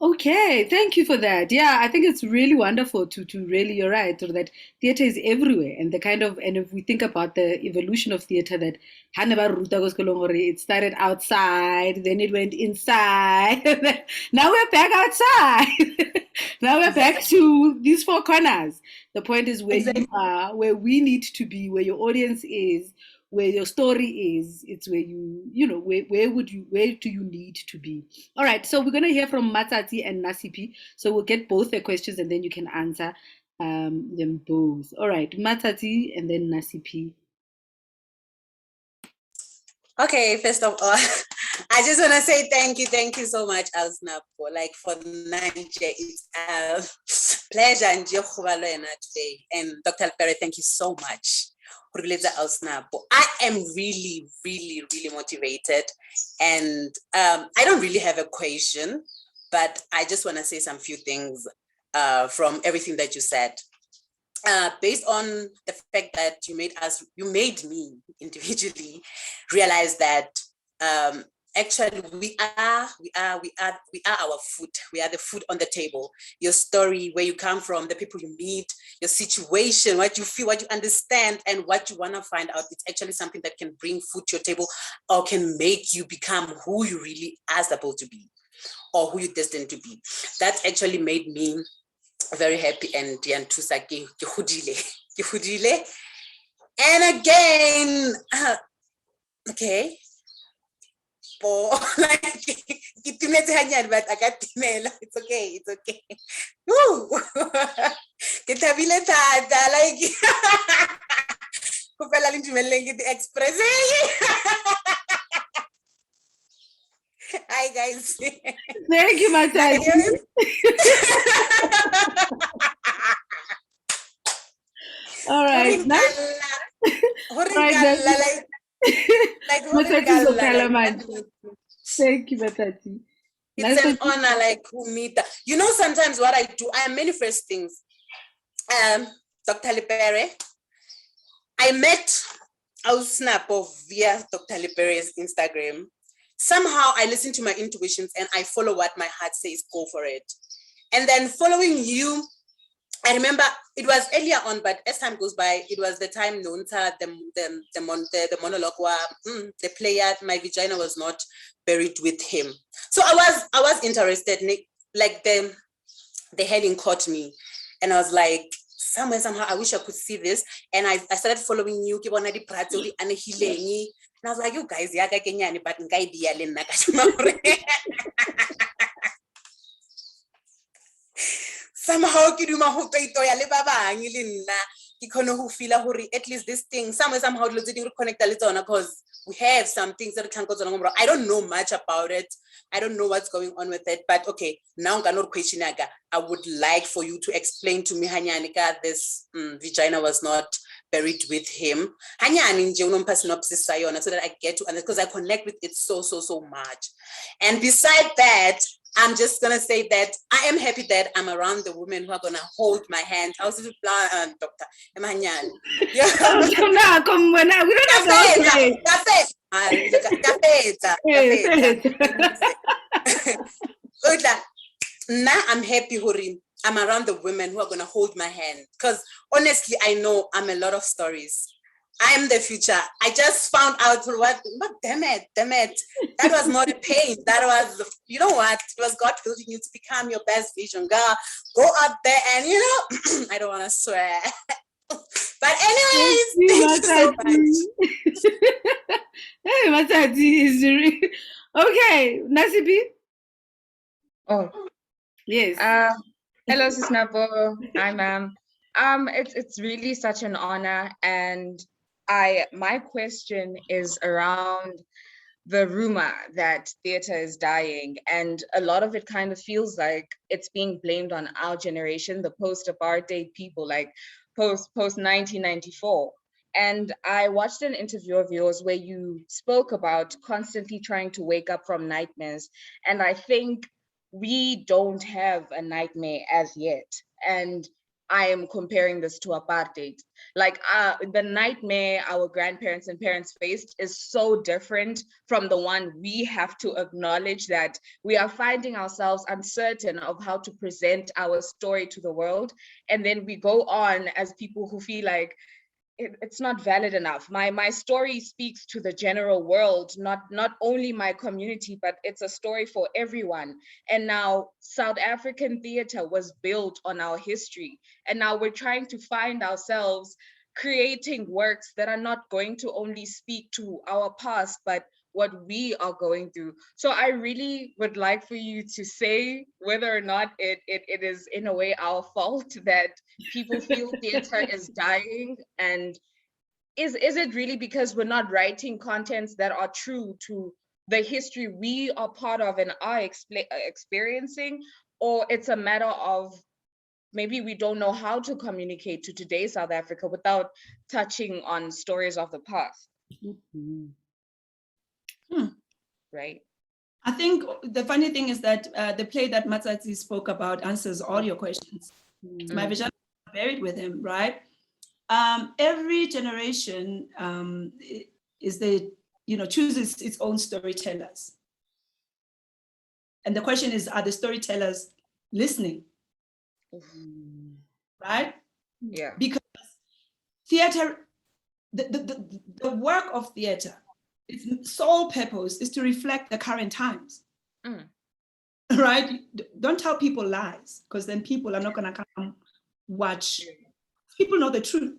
Okay, thank you for that. Yeah, I think it's really wonderful to really, you're right, so that theater is everywhere, and and if we think about the evolution of theater, that it started outside, then it went inside, now we're back outside. Now we're back to these four corners. The point is where you are, where we need to be, where your audience is, where your story is. It's where where do you need to be? All right, so we're going to hear from Matsatsi and Nasipi. So we'll get both their questions and then you can answer them both. All right, Matsatsi and then Nasipi. Okay, first of all, I just want to say thank you so much, Ms Napo. Like for Nanje, it's a pleasure and today. And Dr. Perry, thank you so much. I am really, really, really motivated, and I don't really have a question, but I just want to say some few things from everything that you said. Based on the fact that you made me individually realize that actually we are our food. We are the food on the table. Your story, where you come from, the people you meet, your situation, what you feel, what you understand, and what you want to find out. It's actually something that can bring food to your table or can make you become who you really are supposed to be or who you're destined to be. That actually made me very happy and and again, okay. It's okay. Woo! Express. Hi guys. Thank you, Matsatsi. All right. Thank you, Matsatsi. It's an honor, like who meet. You know, sometimes what I do, I manifest things. Dr. Lipere, I met Ms Napo via Dr. Lipere's Instagram. Somehow I listen to my intuitions and I follow what my heart says, go for it. And then following you, I remember it was earlier on, but as time goes by, it was the time Nonta, the monologue, the player, my vagina was not buried with him. So I was interested, like the heading caught me. And I was like, somehow, I wish I could see this. And I started following you. And I was like, you guys, but somehow at least this thing somehow connect a little because we have some things that can go on. I don't know much about it. I don't know what's going on with it, but okay, now question. I would like for you to explain to me, Hanyanika, this vagina was not buried with him. So that I get to understand, because I connect with it so much. And beside that, I'm just going to say that I am happy that I'm around the women who are going to hold my hand. I was just Dr. Emmanuel. Yeah. We don't have now I'm happy, Huri. I'm around the women who are going to hold my hand. Because honestly, I know I'm a lot of stories. I am the future. I just found out damn it. That was not a pain. That was, you know what? It was God building you to become your best vision. Girl, go out there and, I don't want to swear. But anyways, thank you so much. Hey, Matsatsi is really... Okay, Nasipi. Oh, yes. Hello, Ms Napo. Hi, ma'am. It's really such an honor, and my question is around the rumor that theater is dying, and a lot of it kind of feels like it's being blamed on our generation, the post-apartheid people, like post 1994. And I watched an interview of yours where you spoke about constantly trying to wake up from nightmares. And I think we don't have a nightmare as yet. And I am comparing this to apartheid. Like the nightmare our grandparents and parents faced is so different from the one we have to acknowledge, that we are finding ourselves uncertain of how to present our story to the world. And then we go on as people who feel like it's not valid enough. My story speaks to the general world, not only my community, but it's a story for everyone. And now South African theater was built on our history. And now we're trying to find ourselves creating works that are not going to only speak to our past, but what we are going through. So I really would like for you to say whether or not it is in a way our fault that people feel theater is dying, and is it really because we're not writing contents that are true to the history we are part of and are experiencing, or it's a matter of maybe we don't know how to communicate to today's South Africa without touching on stories of the past? Right. I think the funny thing is that the play that Matsatsi spoke about answers all your questions. My vision is buried with him, right? Every generation chooses its own storytellers. And the question is, are the storytellers listening? Right? Yeah. Because theater, the work of theater, its sole purpose is to reflect the current times. Right? Don't tell people lies, because then people are not going to come watch. People know the truth.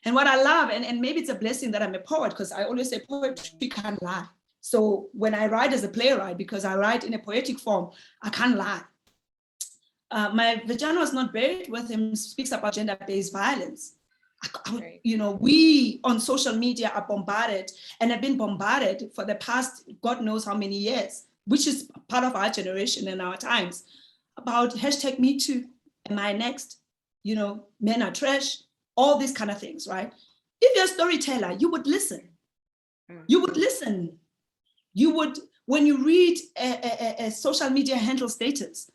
And what I love, and maybe it's a blessing that I'm a poet, because I always say poetry can't lie. So when I write as a playwright, because I write in a poetic form, I can't lie. My Vijana was not buried with him speaks about gender-based violence. We on social media are bombarded and have been bombarded for the past God knows how many years, which is part of our generation and our times, about #MeToo, am I next? Men are trash, all these kind of things, right? If you're a storyteller, you would listen. You would listen. You would, when you read a social media handle status,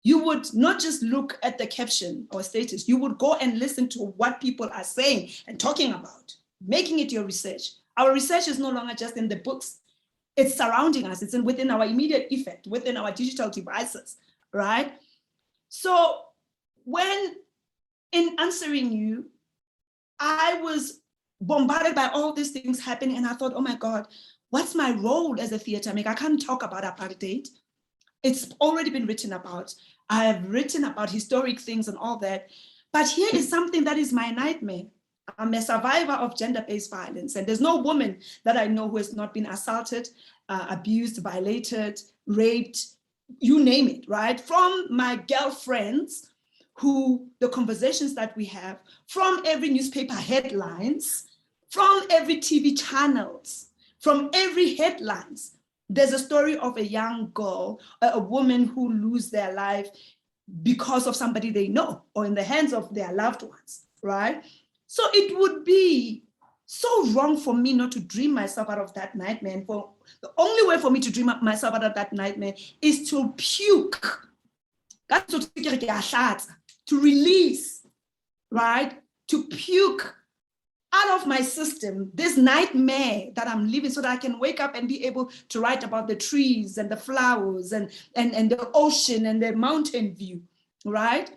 you would not just look at the caption or status, you would go and listen to what people are saying and talking about, making it your research. Our research is no longer just in the books. It's surrounding us. It's within our immediate effect, within our digital devices, right? So when in answering you, I was bombarded by all these things happening, and I thought, oh my God, what's my role as a theater maker? I can't talk about apartheid. It's already been written about. I have written about historic things and all that. But here is something that is my nightmare. I'm a survivor of gender-based violence, and there's no woman that I know who has not been assaulted, abused, violated, raped, you name it, right? From my girlfriends, who the conversations that we have, from every newspaper headlines, from every TV channels, from every headlines, there's a story of a young girl, a woman who lose their life because of somebody they know or in the hands of their loved ones, right? So it would be so wrong for me not to dream myself out of that nightmare. And for the only way for me to dream myself out of that nightmare is to puke. That's to release, right? To puke out of my system this nightmare that I'm living, so that I can wake up and be able to write about the trees and the flowers and the ocean and the mountain view, right?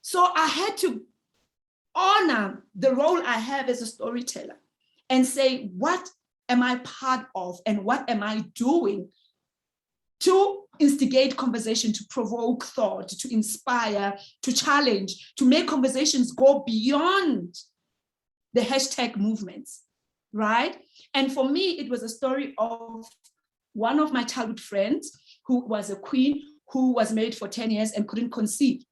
So I had to honor the role I have as a storyteller and say, what am I part of and what am I doing to instigate conversation, to provoke thought, to inspire, to challenge, to make conversations go beyond the hashtag movements, right? And for me, it was a story of one of my childhood friends who was a queen who was married for 10 years and couldn't conceive.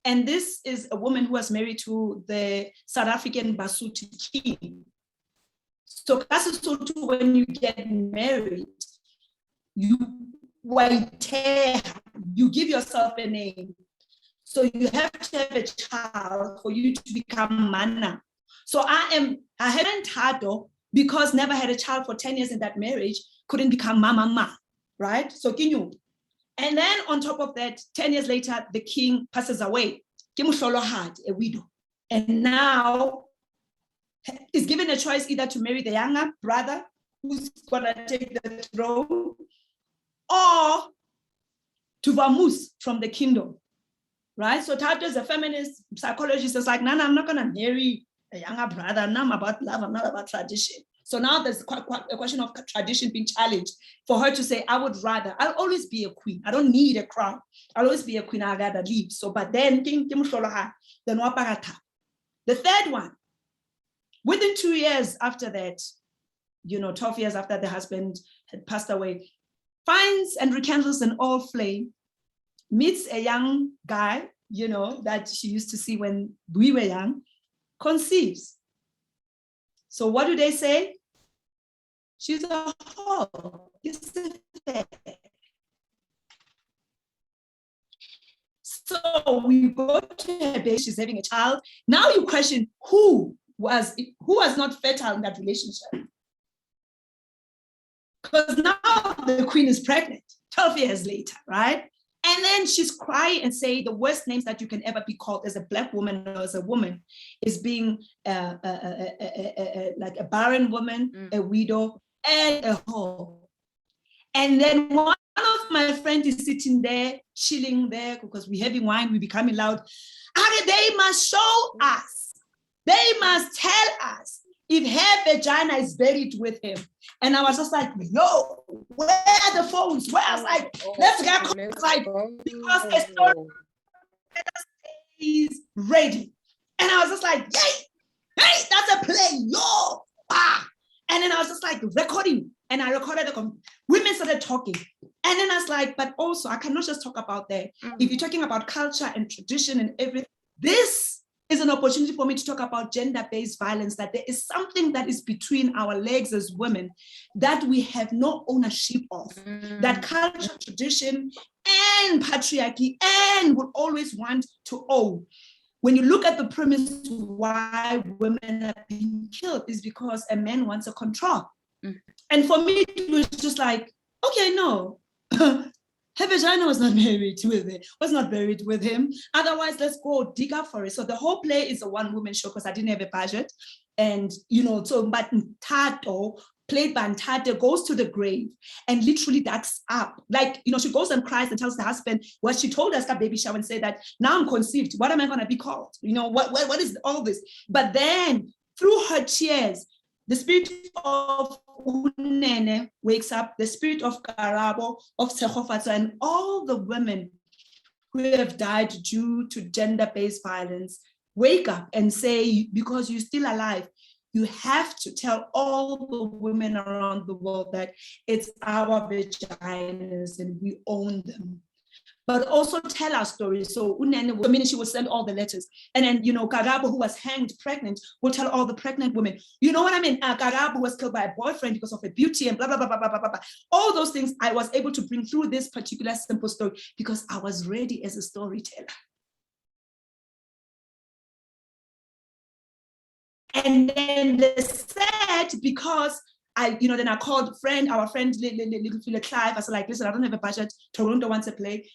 And this is a woman who was married to the South African Basotho king. So when you get married, you give yourself a name. So you have to have a child for you to become mana. So I had a Tado because never had a child for 10 years in that marriage, couldn't become mama, right? So Kinyu. And then on top of that, 10 years later, the king passes away. Kimusholo had a widow. And now is given a choice either to marry the younger brother who's gonna take the throne, or to vamoose from the kingdom, right? So Tato is a feminist psychologist. Is like, no, I'm not gonna marry a younger brother. No, I'm about love. I'm not about tradition. So now there's quite a question of tradition being challenged for her to say, I'll always be a queen. I don't need a crown. I'll always be a queen. I gotta leave. So, but then the third one, within 2 years after that, 12 years after the husband had passed away, finds and rekindles an old flame, meets a young guy, that she used to see when we were young, conceives. So what do they say? She's a whore. It's a fact. So we go to her baby, she's having a child. Now you question who was not fertile in that relationship. Because now the queen is pregnant 12 years later, right? And then she's crying and saying the worst names that you can ever be called as a Black woman or as a woman is being like a barren woman, a widow, and a whore. And then one of my friends is sitting there, chilling there, because we're having wine, we're becoming loud. They must show us, they must tell us if her vagina is buried with him. And I was just like, yo, where are the phones? Where? I was like, let's get outside because the story is ready. And I was just like, hey, that's a play, yo. Ah. And then I was just like recording, and I recorded women started talking. And then I was like, but also I cannot just talk about that. If you're talking about culture and tradition and everything, this is an opportunity for me to talk about gender-based violence, that there is something that is between our legs as women that we have no ownership of, that culture, tradition, and patriarchy, and will always want to own. When you look at the premise why women are being killed is because a man wants a control. And for me, it was just like, okay, no. Her vagina was not buried with him. Otherwise, let's go dig up for it. So the whole play is a one-woman show because I didn't have a budget. And, but Tato, played by Ntate, goes to the grave and literally digs up. Like, she goes and cries and tells the husband what she told us at baby shower and say that, now I'm conceived. What am I going to be called? What is all this? But then through her tears, the spirit of Unene wakes up, the spirit of Karabo, of Tshekgofatso, and all the women who have died due to gender-based violence wake up and say, because you're still alive, you have to tell all the women around the world that it's our vaginas and we own them. But also tell our story. So Unene, she will send all the letters. And then, Karabo, who was hanged pregnant, will tell all the pregnant women. You know what I mean? Karabo was killed by a boyfriend because of her beauty and blah, blah, blah, blah, blah, blah, blah. All those things I was able to bring through this particular simple story because I was ready as a storyteller. And then the sad, because then I called our friend, little Clive. I was like, listen, I don't have a budget. Toronto wants to play.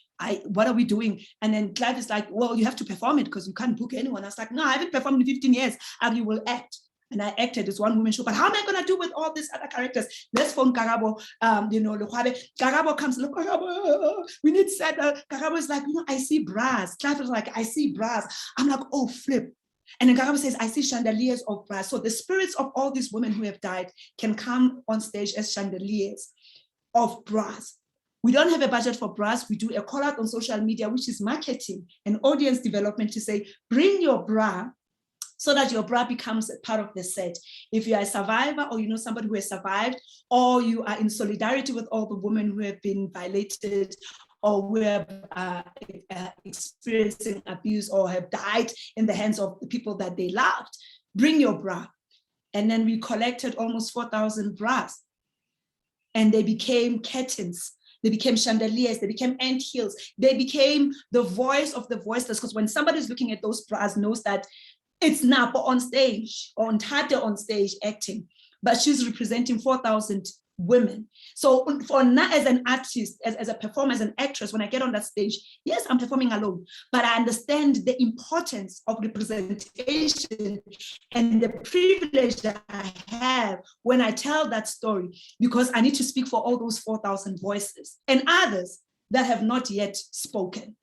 What are we doing? And then Clive is like, well, you have to perform it because you can't book anyone. I was like, no, I haven't performed in 15 years. And you will act. And I acted. It's one woman show. But how am I going to do with all these other characters? Let's phone Karabo. Karabo comes, look, Karabo, we need set. Karabo is like, I see brass. Clive is like, I see brass. I'm like, oh, flip. And then Karabo says, I see chandeliers of brass. So the spirits of all these women who have died can come on stage as chandeliers of brass. We don't have a budget for brass. We do a call out on social media, which is marketing and audience development to say, bring your bra so that your bra becomes a part of the set. If you are a survivor or somebody who has survived, or you are in solidarity with all the women who have been violated or who are experiencing abuse or have died in the hands of the people that they loved, bring your bra. And then we collected almost 4,000 bras. And they became curtains They became chandeliers, they became ant hills, they became the voice of the voiceless. Because when somebody's looking at those bras, knows that it's Napo on stage, or Ntate on stage acting, but she's representing 4,000 women. So for now, as an artist, as a performer, as an actress, when I get on that stage, yes, I'm performing alone, but I understand the importance of representation and the privilege that I have when I tell that story, because I need to speak for all those 4,000 voices and others that have not yet spoken.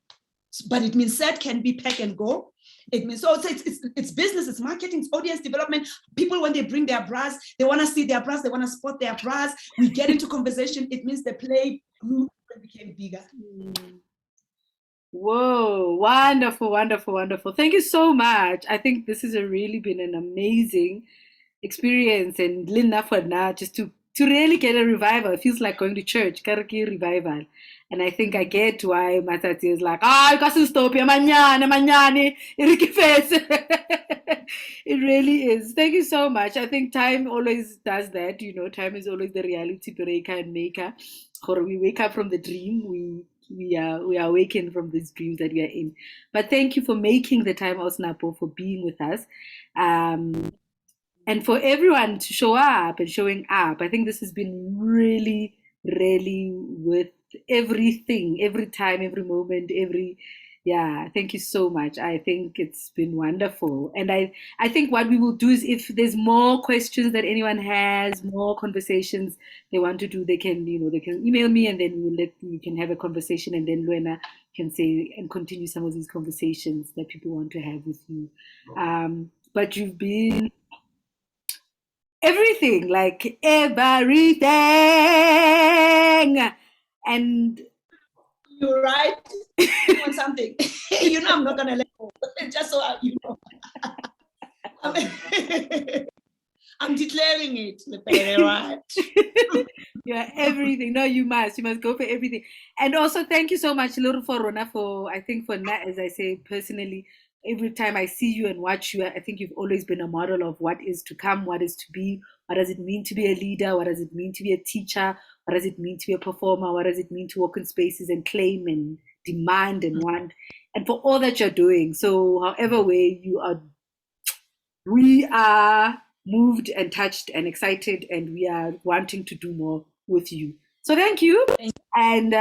But it means that can be pack and go. It means, so it's business, it's marketing, it's audience development. People, when they bring their bras, they want to see their bras, they want to spot their bras. We get into conversation. It means the play grew and became bigger. Whoa, wonderful, wonderful, wonderful. Thank you so much. I think this has really been an amazing experience, and Linda for now, just to really get a revival. It feels like going to church, karaoke revival. And I think I get why Matati is like, you can't stop here, manyane, it really is. Thank you so much. I think time always does that, you know, time is always the reality breaker and maker. Or we wake up from the dream, we are awakened from these dreams that we are in. But thank you for making the time, Napo, for being with us. And for everyone to show up and showing up. I think this has been really, really worth everything, every time, every moment, thank you so much. I think it's been wonderful. And I think what we will do is, if there's more questions that anyone has, more conversations they want to do, they can email me, and then we can have a conversation, and then Luena can say and continue some of these conversations that people want to have with you. But you've been everything, like everything. And you're right. You want something? You know, I'm not gonna let go. Just so you know. I'm declaring it, right? Yeah, everything. No, you must go for everything. And also, thank you so much, Loro, for Rona, as I say personally, every time I see you and watch you, I think you've always been a model of what is to come, what is to be, what does it mean to be a leader, what does it mean to be a teacher, what does it mean to be a performer, what does it mean to walk in spaces and claim and demand and want, and for all that you're doing. So however way you are, we are moved and touched and excited, and we are wanting to do more with you. So thank you. And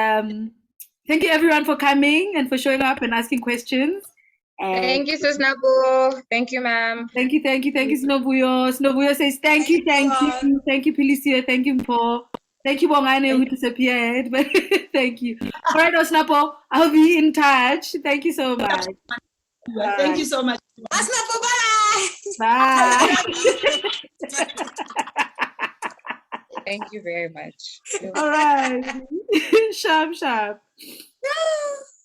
thank you everyone for coming and for showing up and asking questions. And thank you, Sis Napo. Thank you, ma'am. Thank you, Snovuyo. Snovuyo says thank you, Felicia, thank you, Paul. Thank you, Bongane, who disappeared, but thank you. All right, Osnapo, I'll be in touch. Thank you so much. Thank you so much. Osnapo, bye. Bye. Thank you very much. All right. Sharp.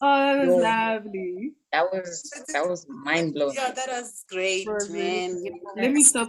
Oh, that was lovely. That was mind blowing. Yeah, that was great, man. Let me stop.